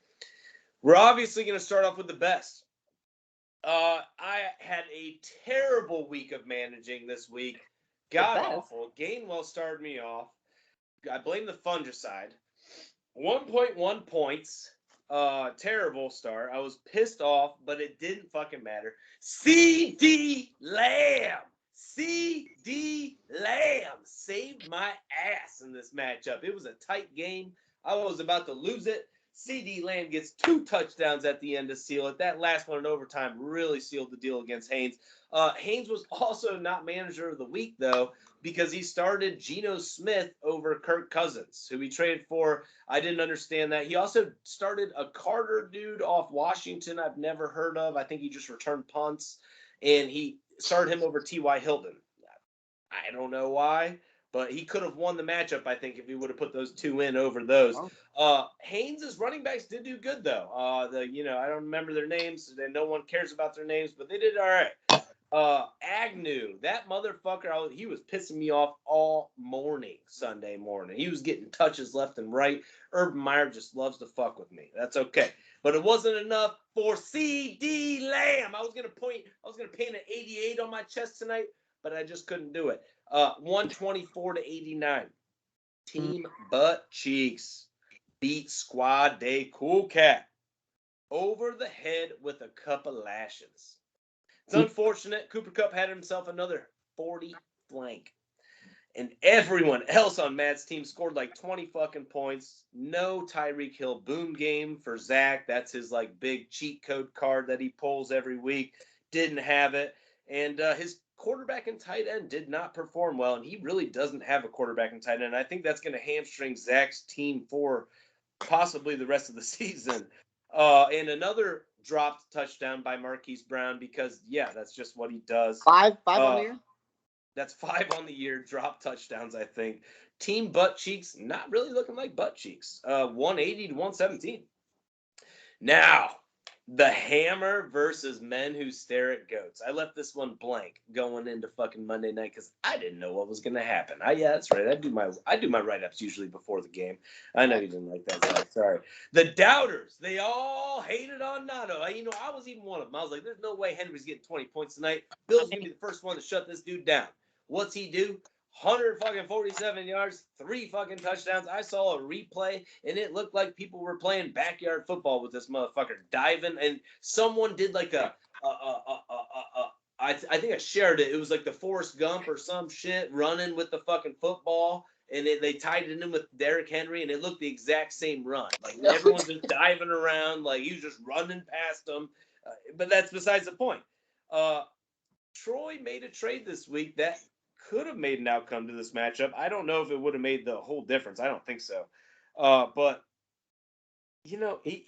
We're obviously going to start off with the best. I had a terrible week of managing this week. God awful. Gainwell started me off. I blame the fungicide. 1.1 points. Terrible start. I was pissed off, but it didn't fucking matter. CD Lamb saved my ass in this matchup. It was a tight game. I was about to lose it. CD Lamb gets 2 touchdowns at the end to seal it. That last one in overtime really sealed the deal against Haynes. Haynes was also not manager of the week, though, because he started Geno Smith over Kirk Cousins, who he traded for. I didn't understand that. He also started a Carter dude off Washington I've never heard of. I think he just returned punts, and he started him over T.Y. Hilton. I don't know why, but he could have won the matchup, I think, if he would have put those 2 in over those. Haynes' running backs did do good, though. I don't remember their names, and no one cares about their names, but they did all right. Agnew, that motherfucker, he was pissing me off all morning, Sunday morning. He was getting touches left and right. Urban Meyer just loves to fuck with me. That's okay. But it wasn't enough for CD Lamb. I was gonna paint an 88 on my chest tonight, but I just couldn't do it. 124-89. Team Butt Cheeks beat Squad Day Cool Cat over the head with a couple lashes. It's unfortunate. Cooper Kupp had himself another 40 flank. And everyone else on Matt's team scored like 20 fucking points. No Tyreek Hill boom game for Zach. That's his like big cheat code card that he pulls every week. Didn't have it. And his quarterback and tight end did not perform well. And he really doesn't have a quarterback and tight end. I think that's going to hamstring Zach's team for possibly the rest of the season. And another dropped touchdown by Marquise Brown because, yeah, that's just what he does. Five on the year? That's 5 on the year, drop touchdowns, I think. Team Butt Cheeks, not really looking like Butt Cheeks. 180-117. Now, the Hammer versus Men Who Stare at Goats. I left this one blank going into fucking Monday night because I didn't know what was going to happen. Yeah, that's right. I do my write-ups usually before the game. I know you didn't like that, Zach. Sorry. The doubters, they all hated on Nato. I was even one of them. I was like, there's no way Henry's getting 20 points tonight. Bill's going to be the first one to shut this dude down. What's he do? 147 yards, 3 fucking touchdowns. I saw a replay, and it looked like people were playing backyard football with this motherfucker diving, and someone did like I think I shared it. It was like the Forrest Gump or some shit running with the fucking football, and they tied it in with Derrick Henry, and it looked the exact same run. Like everyone's just diving around, like he was just running past them. But that's besides the point. Troy made a trade this week that could have made an outcome to this matchup. I don't know if it would have made the whole difference. I don't think so. But he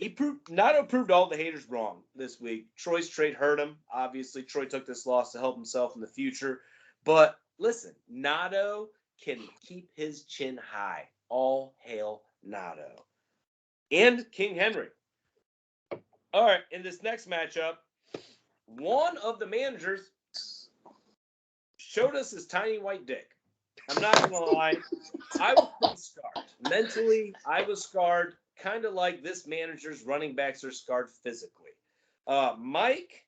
proved all the haters wrong this week. Troy's trade hurt him. Obviously, Troy took this loss to help himself in the future. But listen, Nato can keep his chin high. All hail Nato. And King Henry. All right, in this next matchup, one of the managers showed us his tiny white dick. I'm not going to lie. I was pretty scarred. Mentally, I was scarred, kind of like this manager's running backs are scarred physically. Mike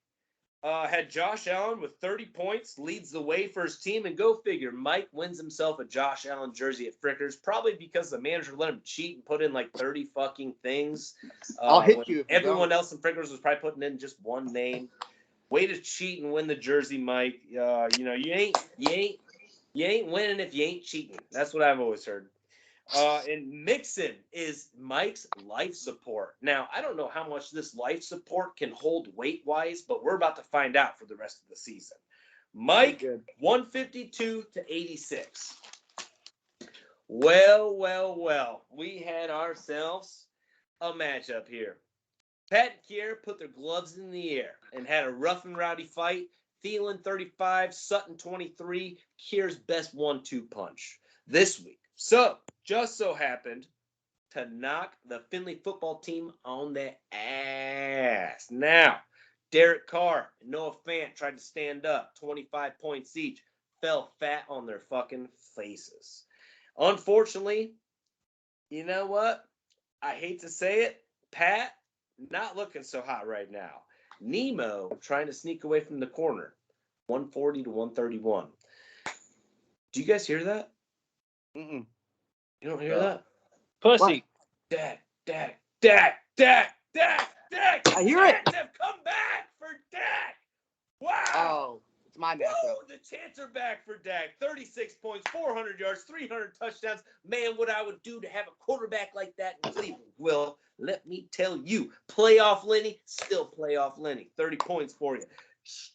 had Josh Allen with 30 points, leads the way for his team, and go figure, Mike wins himself a Josh Allen jersey at Frickers, probably because the manager let him cheat and put in like 30 fucking things. I'll hit you. Everyone else in Frickers was probably putting in just one name. Way to cheat and win the jersey, Mike. You ain't winning if you ain't cheating. That's what I've always heard. And Mixon is Mike's life support. Now, I don't know how much this life support can hold weight-wise, but we're about to find out for the rest of the season. Mike, 152 to 86. Well. We had ourselves a matchup here. Pat and Kier put their gloves in the air and had a rough and rowdy fight. Thielen 35, Sutton 23, Kier's best 1-2 punch this week. So, just so happened to knock the Findlay football team on their ass. Now, Derek Carr and Noah Fant tried to stand up, 25 points each, fell fat on their fucking faces. Unfortunately, you know what? I hate to say it, Pat, not looking so hot right now. Nemo trying to sneak away from the corner, 140 to 131. Do you guys hear that? Mm-mm. You don't hear that? Pussy. Dak. I hear it. Have come back for Dak. Wow. Oh, it's my matchup. Woo, the chants are back for Dak. 36 points, 400 yards, 300 touchdowns. Man, what I would do to have a quarterback like that in Cleveland. Well, let me tell you, playoff Lenny, still playoff Lenny. 30 points for you.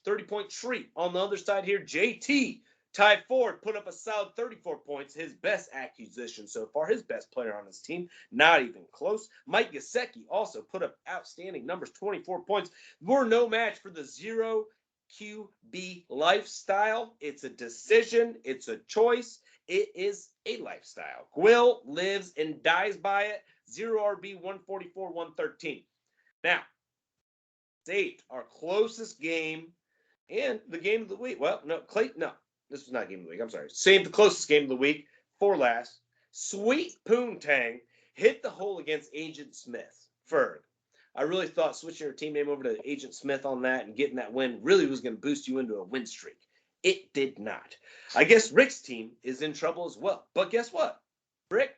30-point treat. On the other side here, JT. Ty Ford put up a solid 34 points, his best acquisition so far, his best player on his team, not even close. Mike Gesicki also put up outstanding numbers, 24 points. We're no match for the zero QB lifestyle. It's a decision. It's a choice. It is a lifestyle. Quill lives and dies by it. 0 RB, 144, 113. Now, State, our closest game and the game of the week. Well, no, Clayton, no. This was not game of the week. I'm sorry. Same, the closest game of the week for last. Sweet Poontang hit the hole against Agent Smith. Ferg. I really thought switching your team name over to Agent Smith on that and getting that win really was going to boost you into a win streak. It did not. I guess Rick's team is in trouble as well. But guess what? Rick,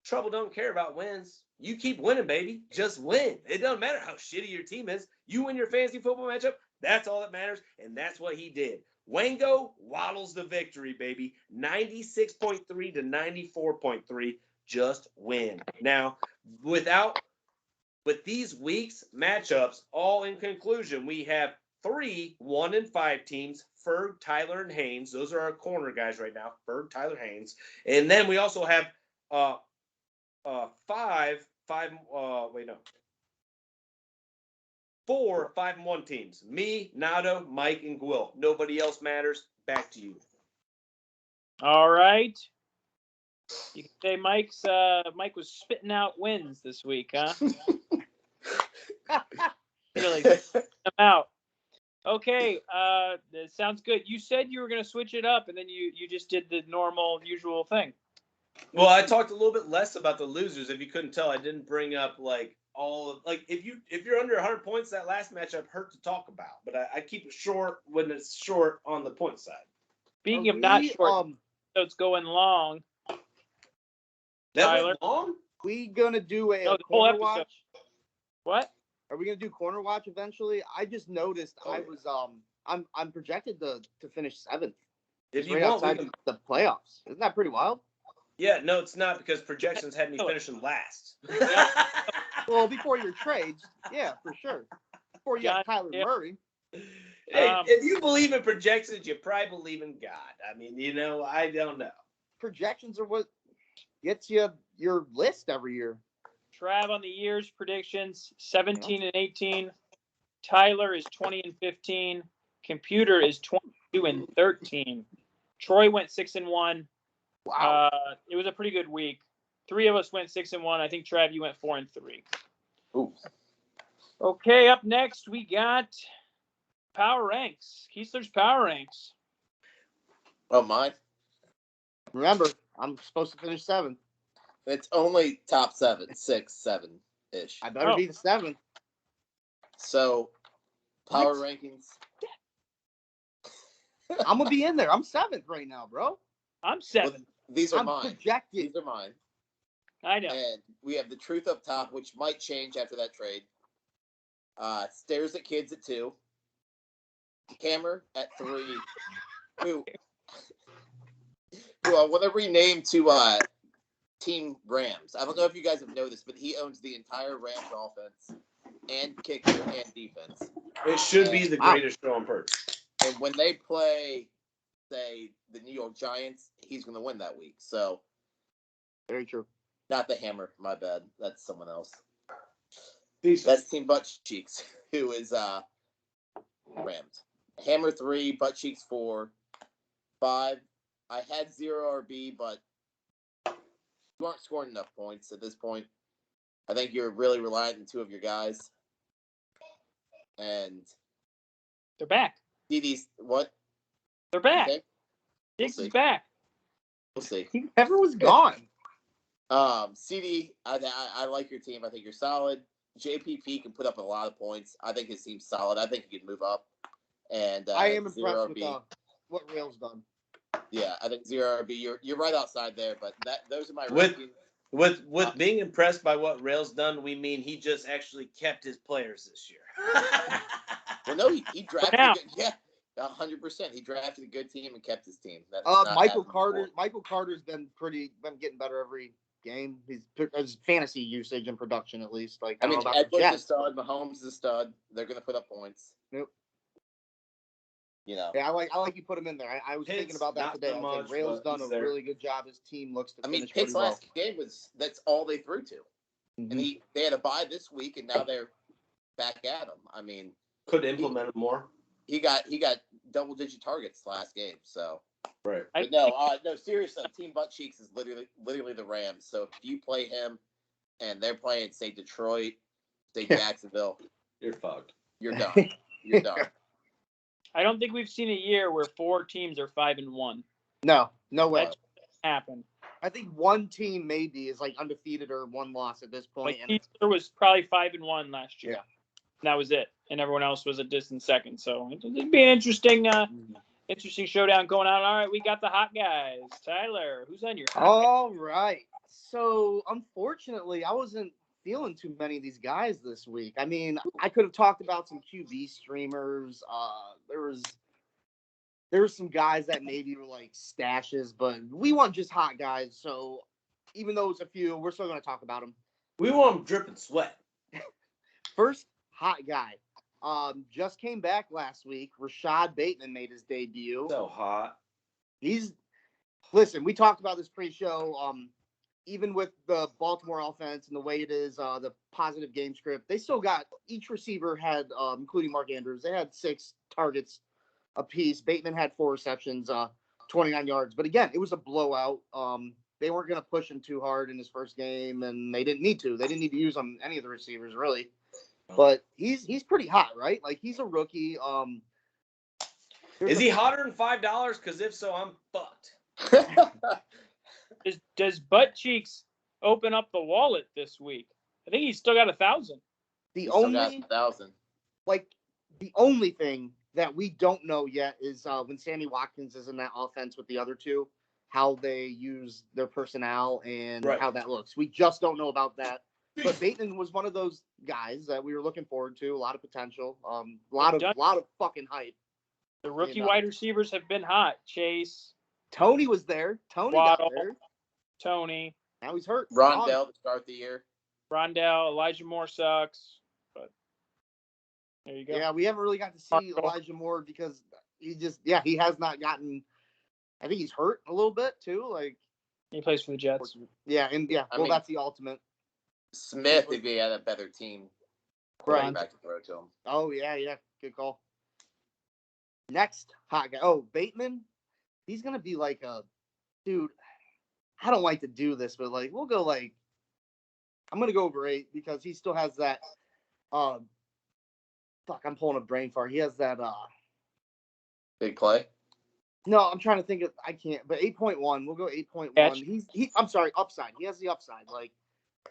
trouble don't care about wins. You keep winning, baby. Just win. It doesn't matter how shitty your team is. You win your fantasy football matchup. That's all that matters, and that's what he did. Wango waddles the victory, baby. 96.3 to 94.3. Just win. Now, with these weeks' matchups, all in conclusion, we have 3 1-5 teams. Ferg, Tyler, and Haynes. Those are our corner guys right now. Ferg, Tyler, Haynes. And then we also have 4 5-1 teams. Me, Nado, Mike, and Gwil. Nobody else matters. Back to you. All right. You can say Mike was spitting out wins this week, huh? Really spitting them out. Okay, that sounds good. You said you were going to switch it up, and then you just did the normal, usual thing. Well, I talked a little bit less about the losers. If you couldn't tell, I didn't bring up if you're under 100 points, that last matchup hurt to talk about. But I keep it short when it's short on the point side. Speaking of not short, so it's going long. That Tyler, went long? We gonna do a the whole corner episode. watch? What? Are we gonna do corner watch eventually? I just noticed I'm projected to finish 7th. If you right want, outside the playoffs. Isn't that pretty wild? Yeah, no, it's not because projections had me finishing last. Well, before your trades, yeah, for sure. Before you have Kyler Murray. Hey, if you believe in projections, you probably believe in God. I mean, I don't know. Projections are what gets you your list every year. Trav on the year's predictions, 17 and 18. Tyler is 20 and 15. Computer is 22 and 13. Troy went 6 and 1. Wow. It was a pretty good week. 3 of us went 6 and 1. I think Trav, you went 4 and 3. Ooh. Okay, up next we got Power Ranks. Keesler's Power Ranks. Oh, mine? Remember, I'm supposed to finish 7th. It's only top 7, 6, 7-ish. I better be the 7th. So, power rankings. I'm gonna be in there. I'm 7th right now, bro. I'm 7th. Well, these are I'm mine. projected. These are mine. I know. And we have the truth up top, which might change after that trade. Stairs at Kids at 2. Hammer at 3. Who I want to rename to Team Rams. I don't know if you guys have noticed, but he owns the entire Rams offense and kicker and defense. It should be the greatest show on Perch. And when they play, say, the New York Giants, he's going to win that week. So, very true. Not the Hammer. My bad. That's someone else. Decent. That's Team Butt Cheeks, who is Rams. Hammer 3, Butt Cheeks 4, 5. I had 0 RB, but you aren't scoring enough points at this point. I think you're really reliant on 2 of your guys. And they're back. DD's what? They're back. Okay. Diggs is back. We'll see. He never was gone. CD, I like your team. I think you're solid. JPP can put up a lot of points. I think his team's solid. I think he can move up. And I am impressed RB. with what Rail's done. Yeah, I think 0 RB. You're right outside there, but those are my rankings. With being impressed by what Rail's done, we mean he just actually kept his players this year. Well, no, he drafted. Yeah, 100%. He drafted a good team and kept his team. Michael Carter's been getting better every game. His fantasy usage and production, at least. Like I mean, Edwards is a stud. Mahomes is a stud. They're going to put up points. Nope. You know. Yeah, I like you put him in there. I was thinking about that today. I think Rail's done a really good job. His team looks to finish pretty well. Pitt's last game that's all they threw to, and they had a bye this week, and now they're back at him. I mean, could implement him more. He got double-digit targets last game, so. Right. But no, seriously, Team Butt Cheeks is literally the Rams. So if you play him, and they're playing, say, Detroit, say Jacksonville, you're fucked. You're done. You're done. I don't think we've seen a year where 4 teams are 5-1. No way. That happen. I think one team maybe is like undefeated or 1 loss at this point. Like Easter was probably 5-1 last year. Yeah. And that was it. And everyone else was a distant second. So it'd be an interesting showdown going on. All right, we got the hot guys. Tyler, who's on your hot All right. So unfortunately, I wasn't feeling too many of these guys this week. I mean, I could have talked about some QB streamers. There was some guys that maybe were like stashes, but we want just hot guys. So even though it's a few, we're still going to talk about them. We want them dripping sweat. First hot guy. Just came back last week. Rashad Bateman made his debut. So hot. Listen, we talked about this pre-show. Even with the Baltimore offense and the way it is, the positive game script, they still got each receiver had, including Mark Andrews, they had 6 targets apiece. Bateman had 4 receptions, 29 yards. But again, it was a blowout. They weren't going to push him too hard in his first game, and they didn't need to. They didn't need to use any of the receivers really. But he's pretty hot, right? Like he's a rookie. Is he hotter than $5? Because if so, I'm fucked. Does Butt Cheeks open up the wallet this week? I think he's still got 1,000. The only thing that we don't know yet is when Sammy Watkins is in that offense with the other 2, how they use their personnel and how that looks. We just don't know about that. But Bateman was one of those guys that we were looking forward to. A lot of potential. A lot of fucking hype. The rookie wide receivers have been hot. Chase. Tony was there. Waddle, Tony. Now he's hurt. Rondell to start the year. Rondell. Elijah Moore sucks. But there you go. Yeah, we haven't really got to see Elijah Moore because he has not gotten. I think he's hurt a little bit too. Like he plays for the Jets. Yeah, that's the ultimate. Smith, if he had a better team, back to throw to him. Oh yeah, good call. Next hot guy. Oh, Bateman. He's gonna be like dude. I don't like to do this, but like we'll go like. I'm gonna go over 8 because he still has that. I'm pulling a brain fart. He has that. Big play. No, I'm trying to think of. I can't. But 8.1. We'll go 8.1. I'm sorry. Upside. He has the upside. Like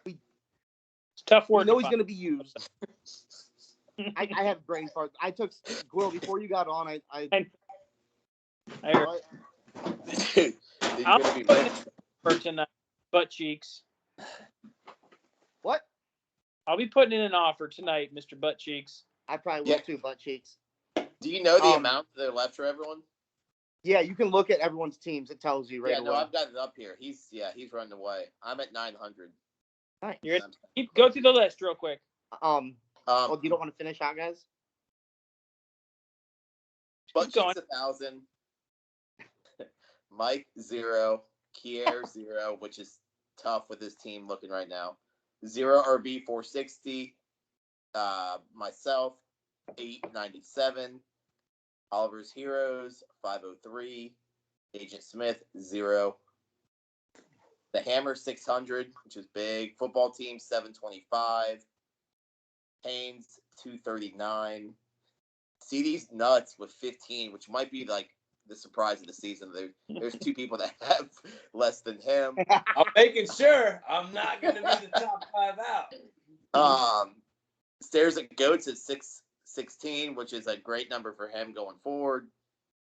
it's tough work. We know he's going to be used. I have brain fart. I took Will before you got on. I heard. I'm for tonight. Butt Cheeks. What? I'll be putting in an offer tonight, Mr. Butt Cheeks. I probably will too, Butt Cheeks. Do you know the amount that they're left for everyone? Yeah, you can look at everyone's teams. It tells you right Yeah, no, away. I've got it up here. He's running away. I'm at 900. Nice. You're gonna go through the list real quick. Oh, you don't want to finish out, guys? Butt Keep going. Cheeks 1,000. Mike 0. Kier 0, which is tough with his team looking right now. 0 RB 460. Myself 897. Oliver's Heroes 503. Agent Smith 0. The Hammer 600, which is big. Football team 725. Haynes 239. CD's nuts with 15, which might be like the surprise of the season. There's two people that have less than him. I'm making sure I'm not going to be the top 5 out. Stairs at Goats at 616, which is a great number for him going forward.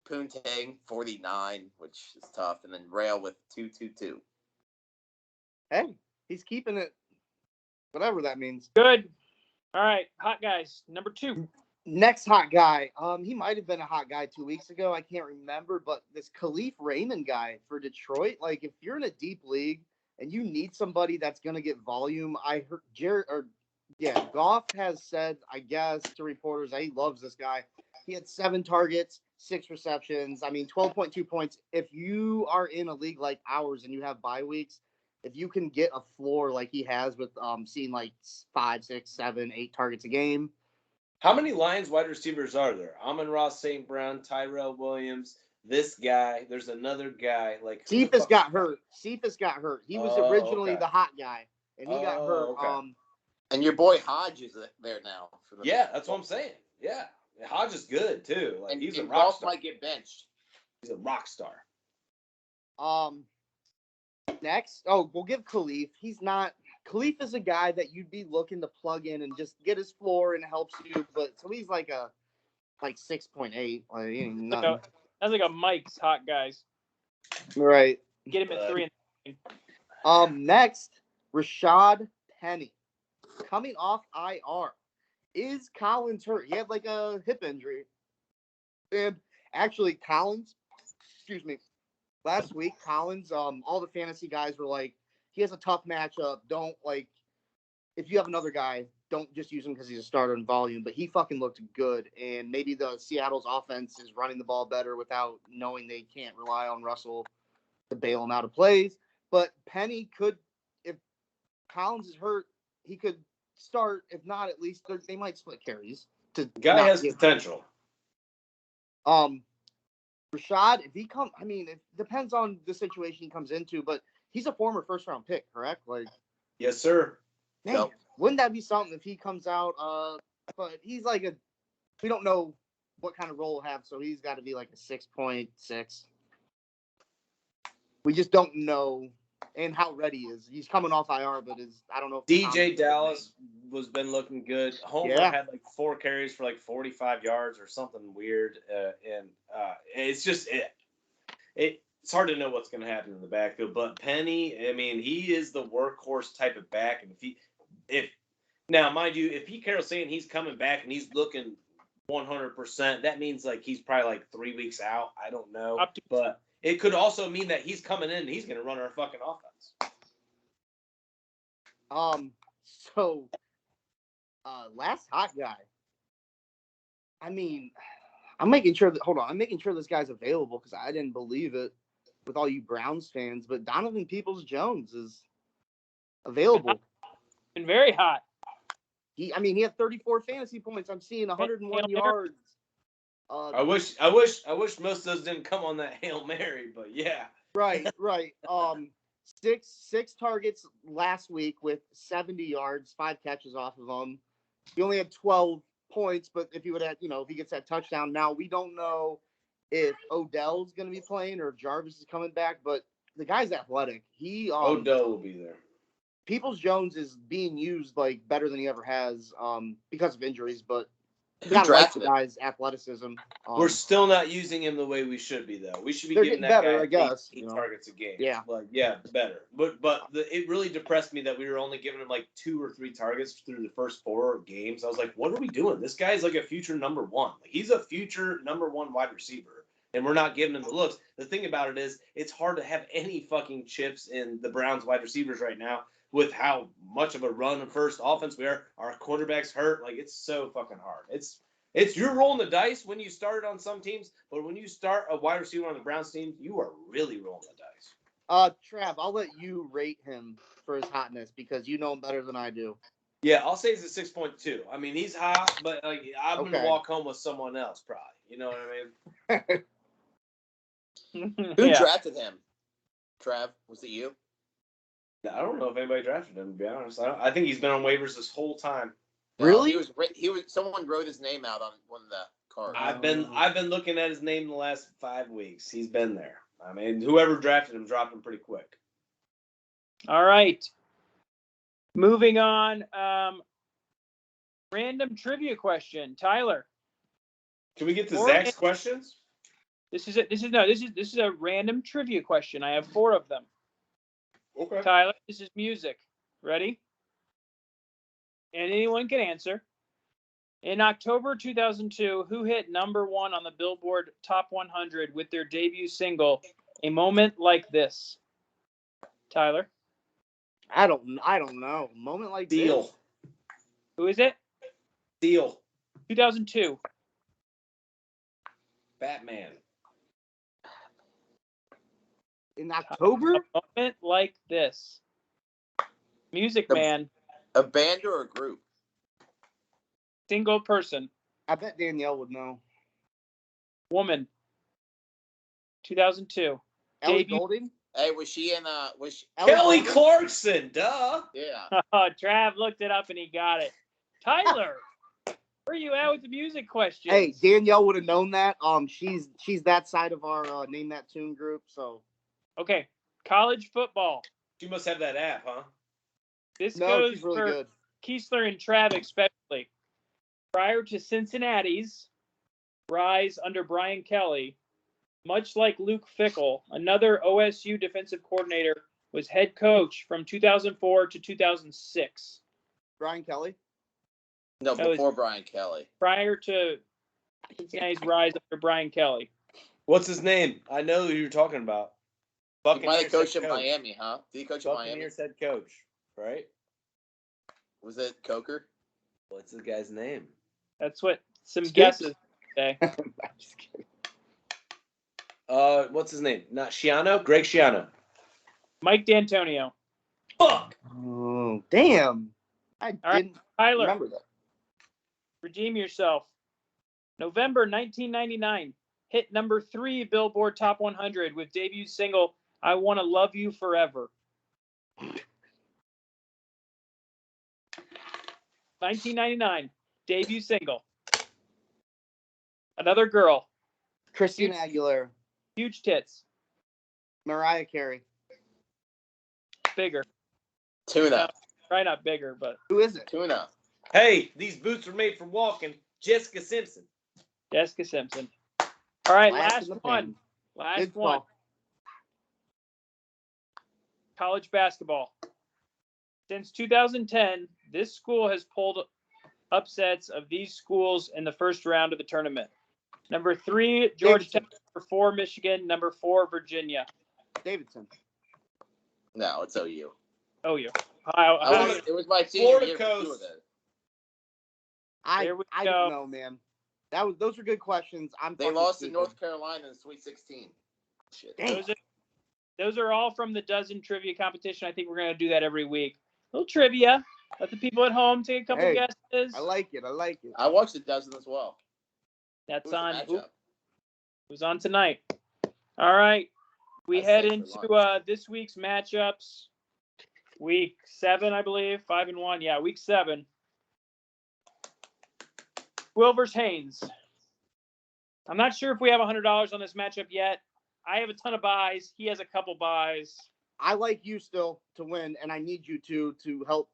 Poontang 49, which is tough, and then Rail with 222. Hey, he's keeping it, whatever that means. Good. All right, hot guys. Number 2. Next hot guy. He might have been a hot guy 2 weeks ago. I can't remember, but this Khalif Raymond guy for Detroit. Like, if you're in a deep league and you need somebody that's gonna get volume, I heard Goff has said, I guess, to reporters that he loves this guy. He had 7 targets, 6 receptions. I mean, 12.2 points. If you are in a league like ours and you have bye weeks, if you can get a floor like he has with seeing like 5, 6, 7, 8 targets a game. How many Lions wide receivers are there? Amon-Ra St. Brown, Tyrell Williams, this guy. There's another guy. Like Cephas got hurt. He was originally okay. the hot guy, and he got hurt. Okay. And your boy Hodge is there now. Yeah, that's what I'm saying. Yeah. Hodge is good, too. Like, he's a rock Golf star. might get benched. He's a rock star. Next, we'll give Khalif. Khalif is a guy that you'd be looking to plug in and just get his floor and helps you. But so he's like 6.8. Like, he ain't nothing. That's like a Mike's hot guys. Right. Get him at 3. Next, Rashad Penny, coming off IR. Is Collins hurt? He had like a hip injury. And actually, last week, Collins, all the fantasy guys were like, he has a tough matchup. Don't, like, if you have another guy, don't just use him because he's a starter in volume. But he fucking looked good. And maybe the Seattle's offense is running the ball better without knowing they can't rely on Russell to bail him out of plays. But Penny could, if Collins is hurt, he could start. If not, at least they might split carries. The guy has potential. Rashad, it depends on the situation he comes into, but he's a former first-round pick, correct? Like, yes, sir. man, Nope. Wouldn't that be something if he comes out? But he's like we don't know what kind of role he'll have, so he's got to be like a 6.6. We just don't know, and how ready he is. He's coming off IR, but I don't know. If DJ Dallas was been looking good. Homer had like 4 carries for like 45 yards or something weird, and it's just it's hard to know what's going to happen in the backfield. But Penny, I mean, he is the workhorse type of back, and if now, mind you, if Pete Carroll's saying he's coming back and he's looking 100%, that means like he's probably like 3 weeks out. I don't know, but it could also mean that he's coming in and he's going to run our fucking offense. So, last hot guy. I mean, I'm making sure this guy's available because I didn't believe it with all you Browns fans, but Donovan Peoples-Jones is available. Been very hot. He had 34 fantasy points. I'm seeing 101 yards. I wish most of those didn't come on that Hail Mary, but yeah. Right. Six targets last week with 70 yards, 5 catches off of them. He only had 12 points, but if he gets that touchdown, now we don't know if Odell's going to be playing or if Jarvis is coming back, but the guy's athletic. Odell will be there. Peoples-Jones is being used like better than he ever has because of injuries, but Who gotta like the drafted him? guy's athleticism. We're still not using him the way we should be, though. We should be They're giving getting that better, guy I guess, 8 targets a game. Yeah. Better. But it really depressed me that we were only giving him like 2 or 3 targets through the first 4 games. I was like, what are we doing? This guy's like a future number 1. Like, he's a future number 1 wide receiver. and we're not giving them the looks. The thing about it is, it's hard to have any fucking chips in the Browns wide receivers right now with how much of a run and first offense we are. Our quarterback's hurt. Like, it's so fucking hard. It's you're rolling the dice when you start on some teams, but when you start a wide receiver on the Browns team, you are really rolling the dice. Trav, I'll let you rate him for his hotness because you know him better than I do. Yeah, I'll say he's a 6.2. I mean, he's hot, but like I'm gonna Okay. walk home with someone else, probably. You know what I mean? Who Yeah. drafted him? Trav, was it you? I don't know if anybody drafted him. To be honest, I think he's been on waivers this whole time. No, Really? He was. Someone wrote his name out on one of the cards. I've been looking at his name the last 5 weeks. He's been there. I mean, whoever drafted him dropped him pretty quick. All right. Moving on. Random trivia question, Tyler. Can we get to Or- Zach's questions? This is a random trivia question. I have 4 of them. Okay. Tyler, this is music. Ready? And anyone can answer. In October 2002, who hit number 1 on the Billboard Top 100 with their debut single, "A Moment Like This"? Tyler, I don't know. Moment like Deal. this. who is it? Deal. 2002. Batman. In October? A Moment Like This. Music Man, A band or a group? single person, I bet Danielle would know. woman. 2002. Ellie Debut- Goulding? Hey, was she in? Was she? Ellie Kelly Goulding? Clarkson. Duh. Yeah. Oh, Trav looked it up and he got it. Tyler, where are you at with the music questions? Hey, Danielle would have known that. She's that side of our Name That Tune group. So Okay, college football. She must have that app, huh? This no, goes she's really for good. Keesler and Trav especially. Prior to Cincinnati's rise under Brian Kelly, much like Luke Fickell, another OSU defensive coordinator was head coach from 2004 to 2006. Brian Kelly. No, That was- before Brian Kelly. Prior to Cincinnati's rise under Brian Kelly. What's his name? I know who you're talking about. He might have coached head in coach. Miami, huh? Did he coach in Miami? Buccaneers head coach, right? Was it Coker? What's the guy's name? That's what some Scoops? guesses say. I'm just kidding. What's his name? Not Schiano? Greg Schiano. Mike D'Antonio. Fuck! Oh, damn. I All right, didn't Tyler, remember that. redeem yourself. November 1999, hit number 3 Billboard Top 100 with debut single "I Want to Love You Forever." 1999, debut single. Another girl, Christina Aguilera. huge tits, Mariah Carey. bigger. Tuna. Probably not bigger, but Who is it? Tuna. Hey, these boots are made for walking. Jessica Simpson. Jessica Simpson. All right, Last last in the one. pen. Last Good one. call. College basketball. Since 2010, this school has pulled upsets of these schools in the first round of the tournament. Number 3, Georgia Tech. Number 4, Michigan. Number 4, Virginia. Davidson. No, it's OU. Oh, you. Ohio. It was my senior Florida year for Coast. two of those. I There we I go. don't know, man. Those are good questions. They lost to North Carolina in the Sweet 16. Shit. Damn. Those are all from the dozen trivia competition. I think we're going to do that every week. A little trivia. Let the people at home take a couple Hey, guesses. I like it. I watched a dozen as well. That's Who's the on. matchup? Who's on tonight? All right. We I head saved for into this week's matchups. Week 7, I believe. 5-1. Yeah, week 7. Wilvers Haynes. I'm not sure if we have $100 on this matchup yet. I have a ton of buys. He has a couple buys. I like you still to win, and I need you to help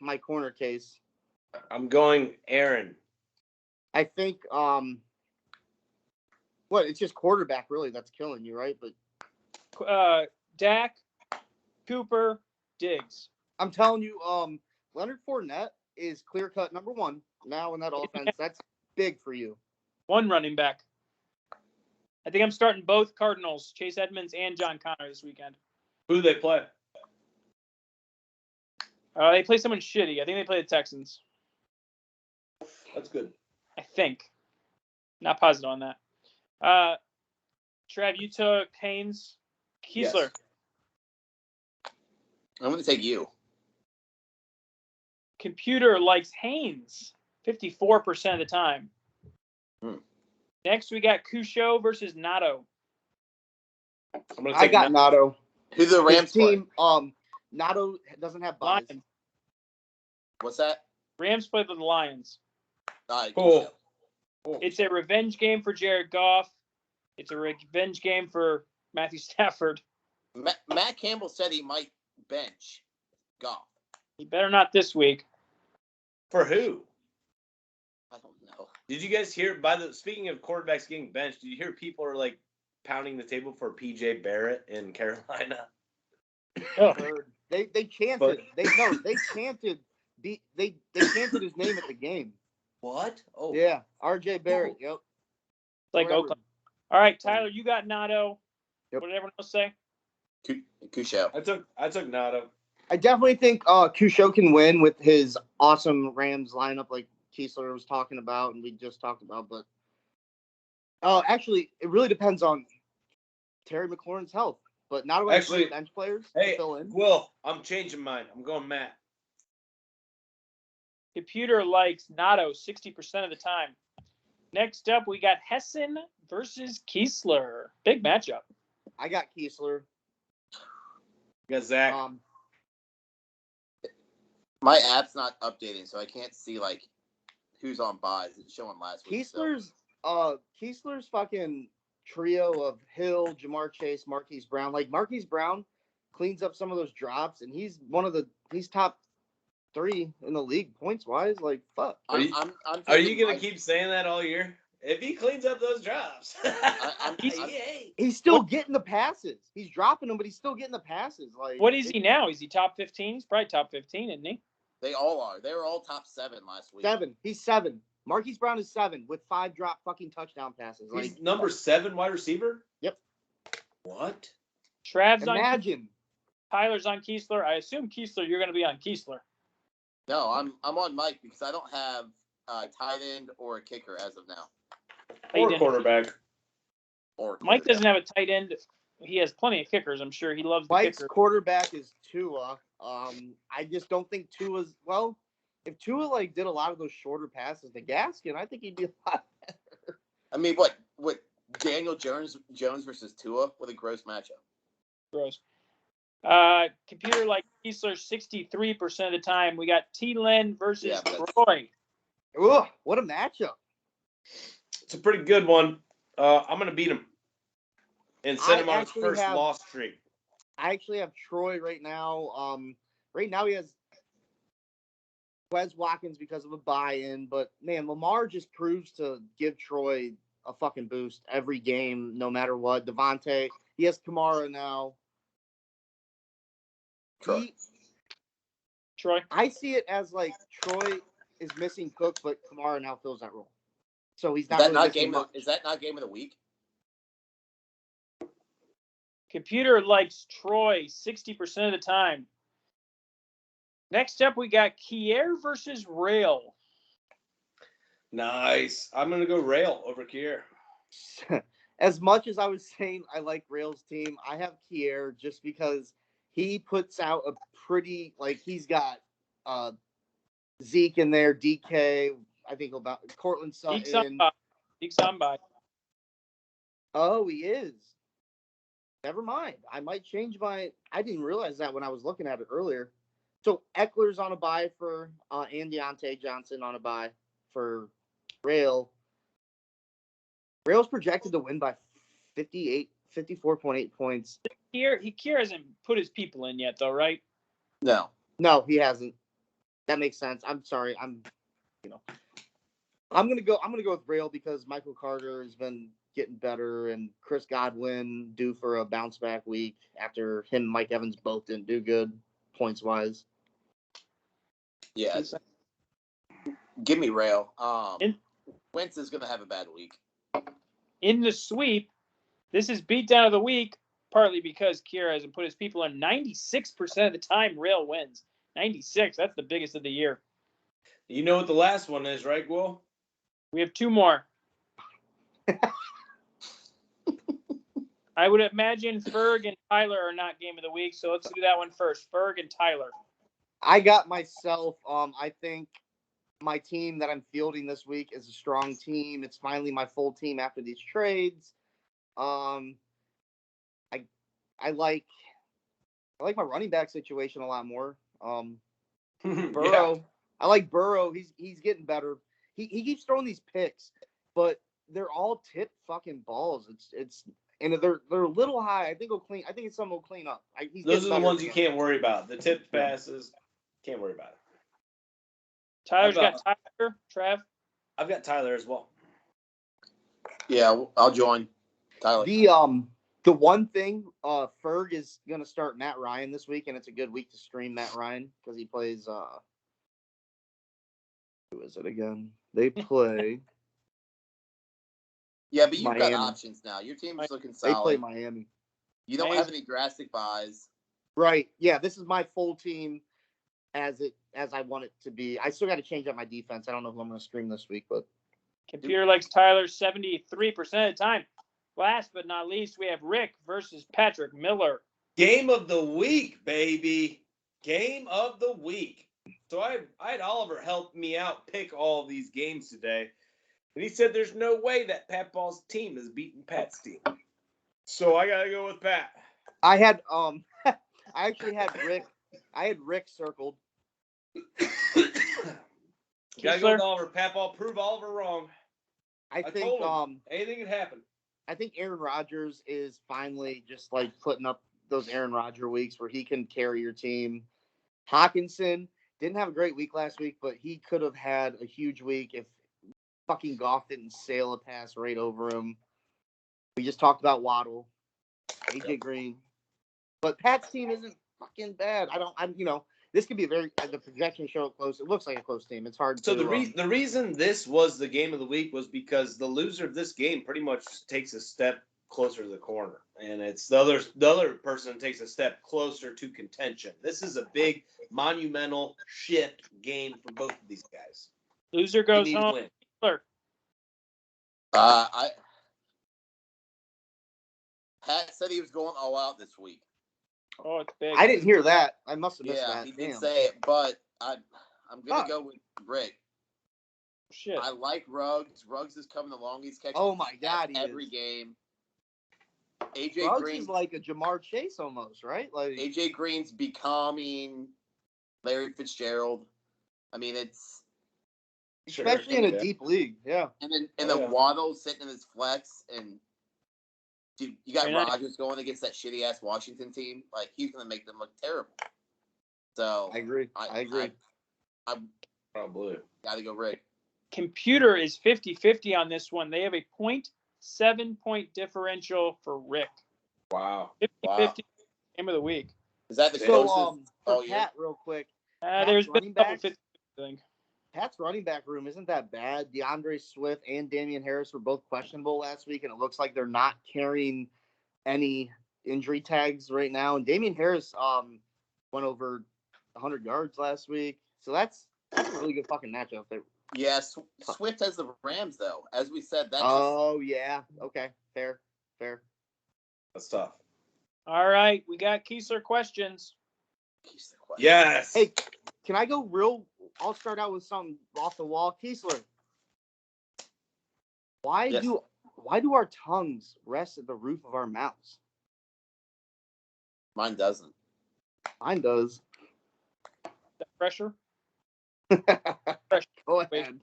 my corner case. I'm going Aaron. I think what it's just quarterback really that's killing you, right? But Dak, Cooper, Diggs. I'm telling you, Leonard Fournette is clear cut number 1 now in that offense. That's big for you. 1 running back. I think I'm starting both Cardinals, Chase Edmonds and John Connor this weekend. Who do they play? They play someone shitty. I think they play the Texans. That's good. I think. Not positive on that. Trav, you took Haynes. Kiesler. Yes. I'm going to take you. Computer likes Haynes 54% of the time. Next, we got Cusho versus Nato. I got Nato. Who's the Rams team? Nato doesn't have buys. Lions. What's that? Rams play the Lions. Cool. It's a revenge game for Jared Goff. It's a revenge game for Matthew Stafford. Matt Campbell said he might bench Goff. He better not this week. For who? I don't know. Did you guys hear? Speaking of quarterbacks getting benched, did you hear people are like pounding the table for PJ Barrett in Carolina? They chanted. They chanted. They chanted his name at the game. What? Oh yeah, RJ Barrett. Yep. Like Oakland. All right, Tyler, you got Nato. Yep. What did everyone else say? Cusho. I took Nato. I definitely think Cusho can win with his awesome Rams lineup, like Kiesler was talking about and we just talked about. But actually, it really depends on Terry McLaurin's health. But not only Actually, bench players hey, to fill in. Will, I'm changing mine. I'm going Matt. Computer likes Nato 60% of the time. Next up, we got Hessen versus Kiesler. Big matchup. I got Kiesler. You got Zach. My app's not updating, so I can't see like who's on buys. It's showing last week. Kiesler's fucking trio of Hill, Jamar Chase, Marquise Brown. Like Marquise Brown cleans up some of those drops, and he's top 3 in the league points wise. Like fuck. Are you gonna keep saying that all year? If he cleans up those drops, he's still getting the passes. He's dropping them, but he's still getting the passes. Like what is he now? Is he top 15? He's probably top 15, isn't he? They all are. They were all top 7 last week. 7. He's 7. Marquise Brown is 7 with 5 drop fucking touchdown passes. He's number 7 wide receiver? Yep. What? Trav's Imagine. Tyler's on Kiesler. I assume Kiesler, you're going to be on Kiesler. No, I'm on Mike because I don't have a tight end or a kicker as of now. Or quarterback. Mike doesn't have a tight end. He has plenty of kickers. I'm sure he loves the Mike's kicker. quarterback is Tua. I just don't think Tua's well. If Tua did a lot of those shorter passes to Gaskin, I think he'd be a lot better. I mean, what Daniel Jones versus Tua? What a gross matchup. Gross. Computer like Kiesler 63% of the time. We got T-Len versus Troy. Ugh, what a matchup. It's a pretty good one. I'm going to beat him and send him on his first loss streak. I actually have Troy right now. Right now he has Wes Watkins because of a buy-in, but man, Lamar just proves to give Troy a fucking boost every game, no matter what. Devontae, he has Kamara now. Troy. I see it as Troy is missing Cook, but Kamara now fills that role. So he's not. Is that not game of the week? Computer likes Troy 60% of the time. Next up, we got Kier versus Rail. Nice. I'm going to go Rail over Kier. As much as I was saying I like Rail's team, I have Kier just because he puts out a pretty, he's got Zeke in there, DK, I think about Cortland Sutton. Zeke's on by. Oh, he is. Never mind. I might change I didn't realize that when I was looking at it earlier. So Eckler's on a bye for and Deontay Johnson on a bye for Rail. Rail's projected to win by 54.8 points. Kier hasn't put his people in yet, though, right? No, he hasn't. That makes sense. I'm sorry. I'm gonna go with Rail because Michael Carter has been getting better, and Chris Godwin due for a bounce back week after him and Mike Evans both didn't do good points wise. Yeah. Give me Rail. Wentz is gonna have a bad week. In the sweep, This is beatdown of the week, partly because Kira hasn't put his people in 96% of the time. Rail wins. 96. That's the biggest of the year. You know what the last one is, right, Will? We have 2 more. I would imagine Ferg and Tyler are not game of the week, so let's do that one first. Ferg and Tyler. I got myself. I think my team that I'm fielding this week is a strong team. It's finally my full team after these trades. I like my running back situation a lot more. Burrow. Yeah. I like Burrow. He's getting better. He keeps throwing these picks, but they're all tip fucking balls. It's and they're a little high. I think it's something will clean up. Those are the ones you can't worry about. The tip passes, can't worry about it. Tyler's got Tyler. Trav? I've got Tyler as well. Yeah, I'll join Tyler. The one thing, Ferg is gonna start Matt Ryan this week, and it's a good week to stream Matt Ryan because he plays. Who is it again? They play. Yeah, but you've got Miami. options now. Your team is looking They play solid. Miami. You don't have any drastic buys. Right. Yeah, this is my full team as I want it to be. I still got to change up my defense. I don't know who I'm going to stream this week, but Computer likes Tyler 73% of the time. Last but not least, we have Rick versus Patrick Miller. Game of the week, baby. Game of the week. So I had Oliver help me out pick all these games today. And he said there's no way that Pat Ball's team is beating Pat's team. So I gotta go with Pat. I had I actually had Rick. I had Rick circled. Gotta go with Oliver. Pat Ball, prove Oliver wrong. I think anything can happen. I think Aaron Rodgers is finally just like putting up those Aaron Rodgers weeks where he can carry your team. Hawkinson didn't have a great week last week, but he could have had a huge week if fucking Goff didn't sail a pass right over him. We just talked about Waddle, AJ Green, but Pat's team isn't fucking bad. This could be the projection show it close. It looks like a close team. It's hard. So the reason this was the game of the week was because the loser of this game pretty much takes a step closer to the corner, and it's the other person takes a step closer to contention. This is a big monumental shift game for both of these guys. Loser goes home. Pat said he was going all out this week. Oh, it's big. I didn't hear that. I must have missed that. Yeah, he did say it, but I'm gonna go with Rick. Shit. I like Ruggs. Ruggs is coming along. He's catching. Oh my god, every game. AJ Ruggs Green is like a Jamar Chase almost, right? Like AJ Green's becoming Larry Fitzgerald. I mean, it's especially in a deep league, yeah. And then Waddle sitting in his flex, and dude, you got Rodgers going against that shitty ass Washington team. Like he's gonna make them look terrible. So I agree. I agree. I'm probably gotta go Rick. Computer is 50-50 on this one. They have a 0.7 point differential for Rick. Wow. 50-50 game of the week. Is that the closest? For Pat, real quick. There's been a couple 50 things. Pat's running back room isn't that bad. DeAndre Swift and Damian Harris were both questionable last week, and it looks like they're not carrying any injury tags right now. And Damian Harris went over 100 yards last week, so that's a really good fucking matchup there. Yeah, Swift has the Rams though. As we said, that's. Oh yeah, okay, fair. That's tough. All right, we got Keesler questions. Yes. Hey, can I go real? I'll start out with something off the wall. Keesler, why do our tongues rest at the roof of our mouths? Mine doesn't. Mine does. That pressure? Go ahead.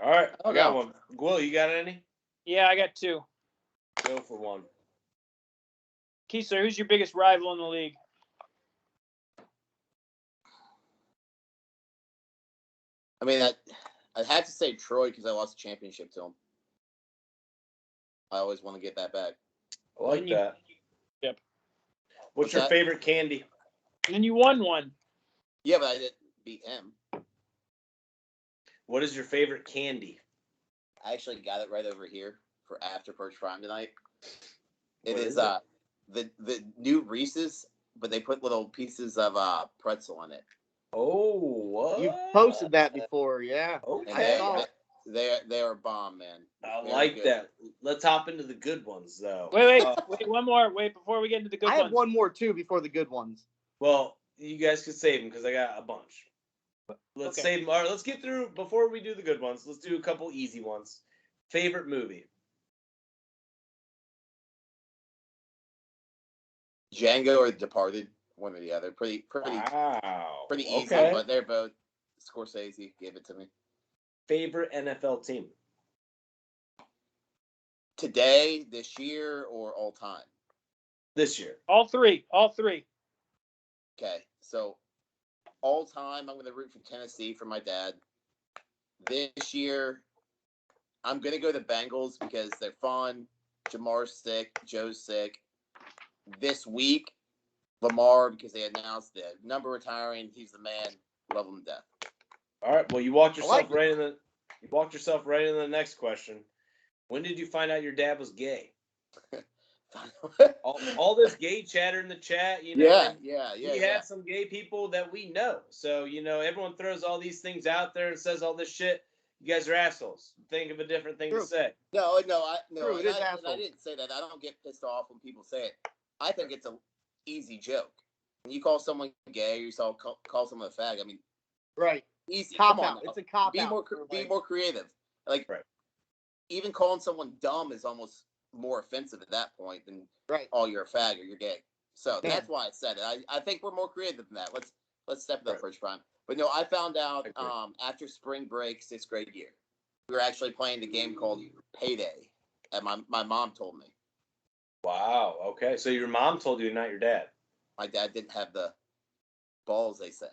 All right, I got one. Will, you got any? Yeah, I got 2. Go for one. Keesler, who's your biggest rival in the league? I mean, I'd have to say Troy because I lost the championship to him. I always want to get that back. I like that. Yep. What's your favorite candy? And you won one. Yeah, but I didn't beat him. What is your favorite candy? I actually got it right over here. for after Perch Prime tonight. It What is is it? the new Reese's, but they put little pieces of pretzel in it. Oh, what? You posted that before, yeah. And I Okay. saw it. they are bomb, man. I Very like good. that. Let's hop into the good ones, though. Wait, one more. Wait, before we get into the good I ones. have one more too before the good ones. Well, you guys can save them because I got a bunch. Let's Okay. save them. All right, let's get through before we do the good ones. Let's do a couple easy ones. Favorite movie? Django or Departed, one or the other. Pretty Wow. easy, Okay. but they're both. Scorsese gave it to me. Favorite NFL team? Today, this year, or all time? This year. All three. Okay, so all time, I'm going to root for Tennessee for my dad. This year, I'm going to go the Bengals because they're fun. Jamar's sick. Joe's sick. This week, Lamar, because they announced the number retiring. He's the man. Love him to death. All right. Well, you walked yourself like right in the. You walked yourself right into the next question. When did you find out your dad was gay? All this gay chatter in the chat, you know. Yeah. We have some gay people that we know. So, you know, everyone throws all these things out there and says all this shit. You guys are assholes. Think of a different thing True. to say. No. True, it is I asshole. didn't say that. I don't get pissed off when people say it. I think it's an easy joke. When you call someone gay, or you call someone a fag. I mean, Right. easy. Cop Come on, out. now. It's a cop Be out. be more creative. Like, Right. even calling someone dumb is almost more offensive at that point than Right. oh, you're a fag or you're gay. So Man. that's why I said it. I think we're more creative than that. Let's step it up, Right. Perch Prime. But no, I found out I agree. after spring break, 6th grade year, we were actually playing the game called Payday, and my mom told me. Wow. Okay. So your mom told you, not your dad. My dad didn't have the balls, they say.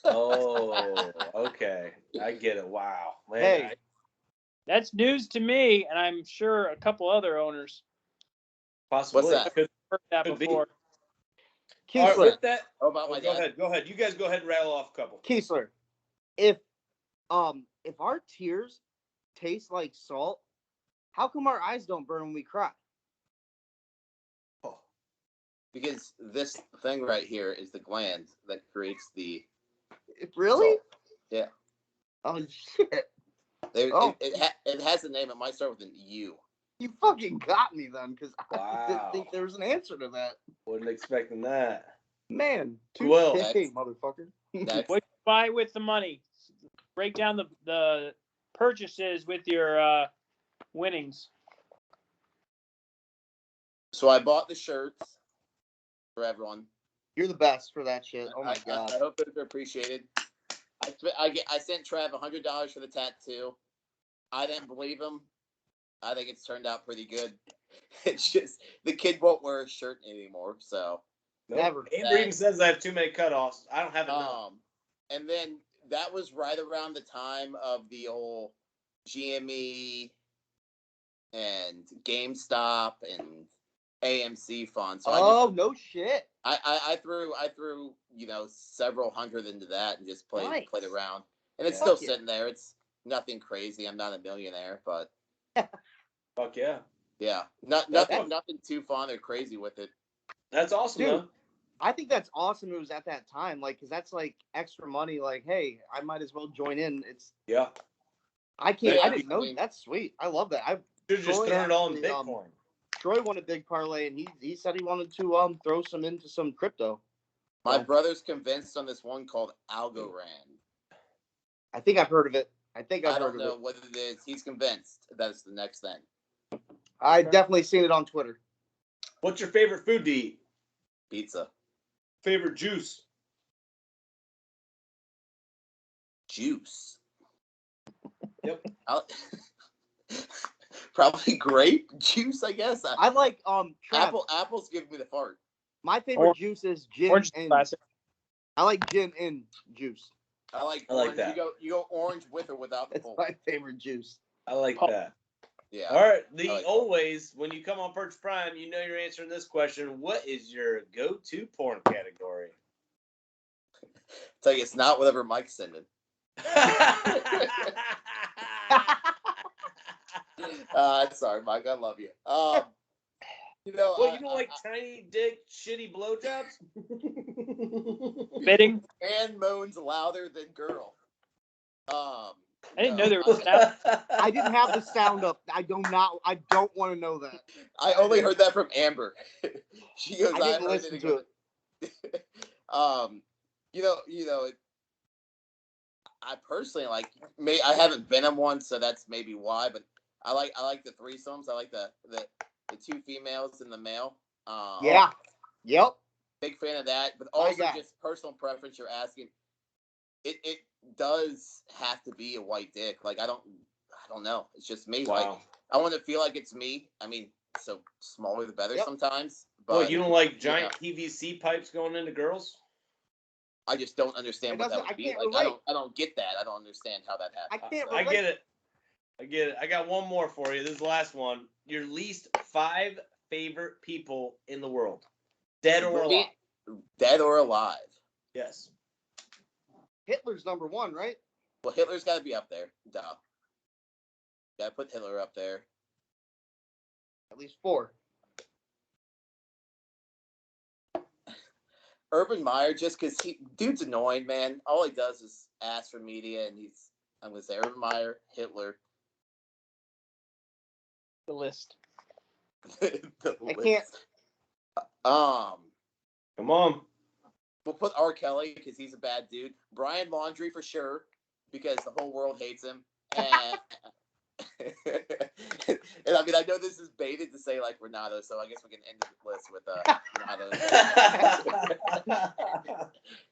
Oh, okay. I get it. Wow. Man, Hey. That's news to me, and I'm sure a couple other owners possibly. What's that? Could heard that be. before. All right, Keesler. with that. How about my Go dad? ahead. Go ahead. You guys go ahead and rattle off a couple. Keesler. If our tears taste like salt, how come our eyes don't burn when we cry? Oh. Because this thing right here is the gland that creates the Really? salt. Yeah. Oh shit. Oh. It has a name. It might start with an U. You fucking got me then, because I Wow. didn't think there was an answer to that. Wasn't expecting that. Man, Well, hey, motherfucker. Next. What you buy with the money? Break down the purchases with your winnings. So I bought the shirts for everyone. You're the best for that shit. Oh my god. I hope they're appreciated. I sent Trav $100 for the tattoo. I didn't believe him. I think it's turned out pretty good. It's just the kid won't wear a shirt anymore. So Nope. Never. Amber even says I have too many cutoffs. I don't have enough. and then that was right around the time of the old GME and GameStop and AMC fund. So No shit. I threw several hundred into that and just played around, and it's Yeah. still Fuck yeah. sitting there. It's nothing crazy. I'm not a millionaire, but Fuck yeah. yeah, nothing too fun or crazy with it. That's awesome, Dude. though. I think that's awesome. It was at that time, like, because that's like extra money. Like, hey, I might as well join in. Yeah. I Yeah, didn't know. I mean- That's sweet. I love that. Should have just Troy thrown it all in actually, Bitcoin. Troy won a big parlay, and he said he wanted to throw some into some crypto. My So, brother's convinced on this one called Algorand. I think I've heard of it. I I heard don't of know it. what it is. He's convinced that it's the next thing. I definitely seen it on Twitter. What's your favorite food to eat? Pizza. Favorite juice? Juice. Yep. Probably grape juice, I guess. I like Trav, Apple's giving me the fart. my favorite Or- juice is gin Orange and classic. I like gin and juice. I like orange. that. You go orange with or without the That's pulp. my favorite juice. I like Oh. that. Yeah. All right. I like that. Always, when you come on Perch Prime, you know you're answering this question. What is your go-to porn category? Tell you, it's not whatever Mike's sending. Sorry, Mike. I love you. You don't like tiny dick, shitty blowjobs? Fitting. Man moans louder than girl. I didn't know there was that. I didn't have the sound up. I don't want to know that. I only heard that from Amber. She goes, I didn't heard listen it. to it. I personally I haven't been in one, so that's maybe why. But I like the threesomes. I like the two females and the male. Yeah. Yep. Big fan of that. But also just personal preference. You're asking. It does have to be a white dick. Like I don't know. It's just me. Wow. Like I want to feel like it's me. I mean, so smaller the better sometimes. But well, you don't like giant PVC pipes going into girls? I just don't understand what that would be like. I don't get that. I don't understand how that happens. I get it. I got one more for you. This is the last one. Your least 5 favorite people in the world. Dead or alive. Dead or alive. Yes. Hitler's number 1, right? Well, Hitler's got to be up there. Duh. Got to put Hitler up there. At least 4. Urban Meyer, just because dude's annoying, man. All he does is ask for media, and I'm going to say Urban Meyer, Hitler. The list. I can't. Come on. We'll put R. Kelly because he's a bad dude. Brian Laundrie for sure because the whole world hates him. And, and I mean, I know this is baited to say like Renato, so I guess we can end the list with Renato.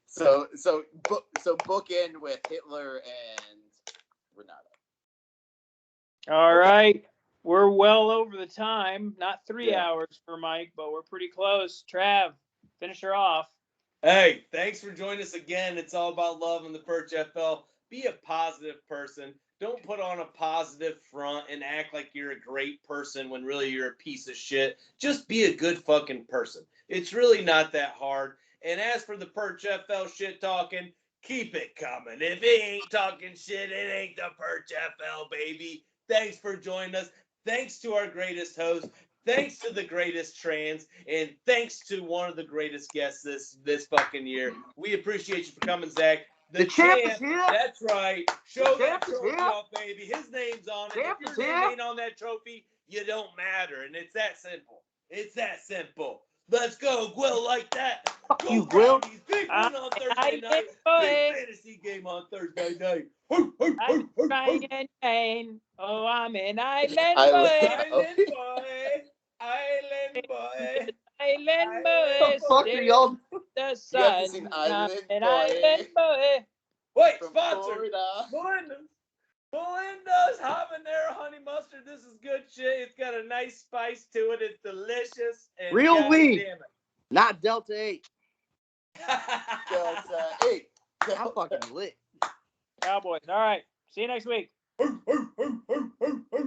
so book in with Hitler and Renato. All right. We're well over the time. Not 3 Yeah. hours for Mike, but we're pretty close. Trav, finish her off. Hey, thanks for joining us again. It's all about love in the Perch FL. Be a positive person. Don't put on a positive front and act like you're a great person when really you're a piece of shit. Just be a good fucking person. It's really not that hard. And as for the Perch FL shit talking, keep it coming. If it ain't talking shit, it ain't the Perch FL, baby. Thanks for joining us. Thanks to our greatest host. Thanks to the greatest trans, and thanks to one of the greatest guests this fucking year. We appreciate you for coming, Zach. The champ is here. That's right. Show that trophy off, baby. His name's on it. If your name ain't on that trophy, you don't matter, and it's that simple. It's that simple. Let's go, Will, like that. Go, you, Will. Big win on Thursday night. Big fantasy game on Thursday night. I'm trying pain. Oh, I'm an island boy. Island boy. Island boy. Island What boy. the fuck are y'all? The sun. seen I'm Island an Boy? island boy. Wait, From sponsor. Florida. Melinda's habanero honey mustard. This is good shit. It's got a nice spice to it. It's delicious. And Real weed. damn Not Delta 8. Delta 8. I'm fucking lit. Cowboys. All right. See you next week. it.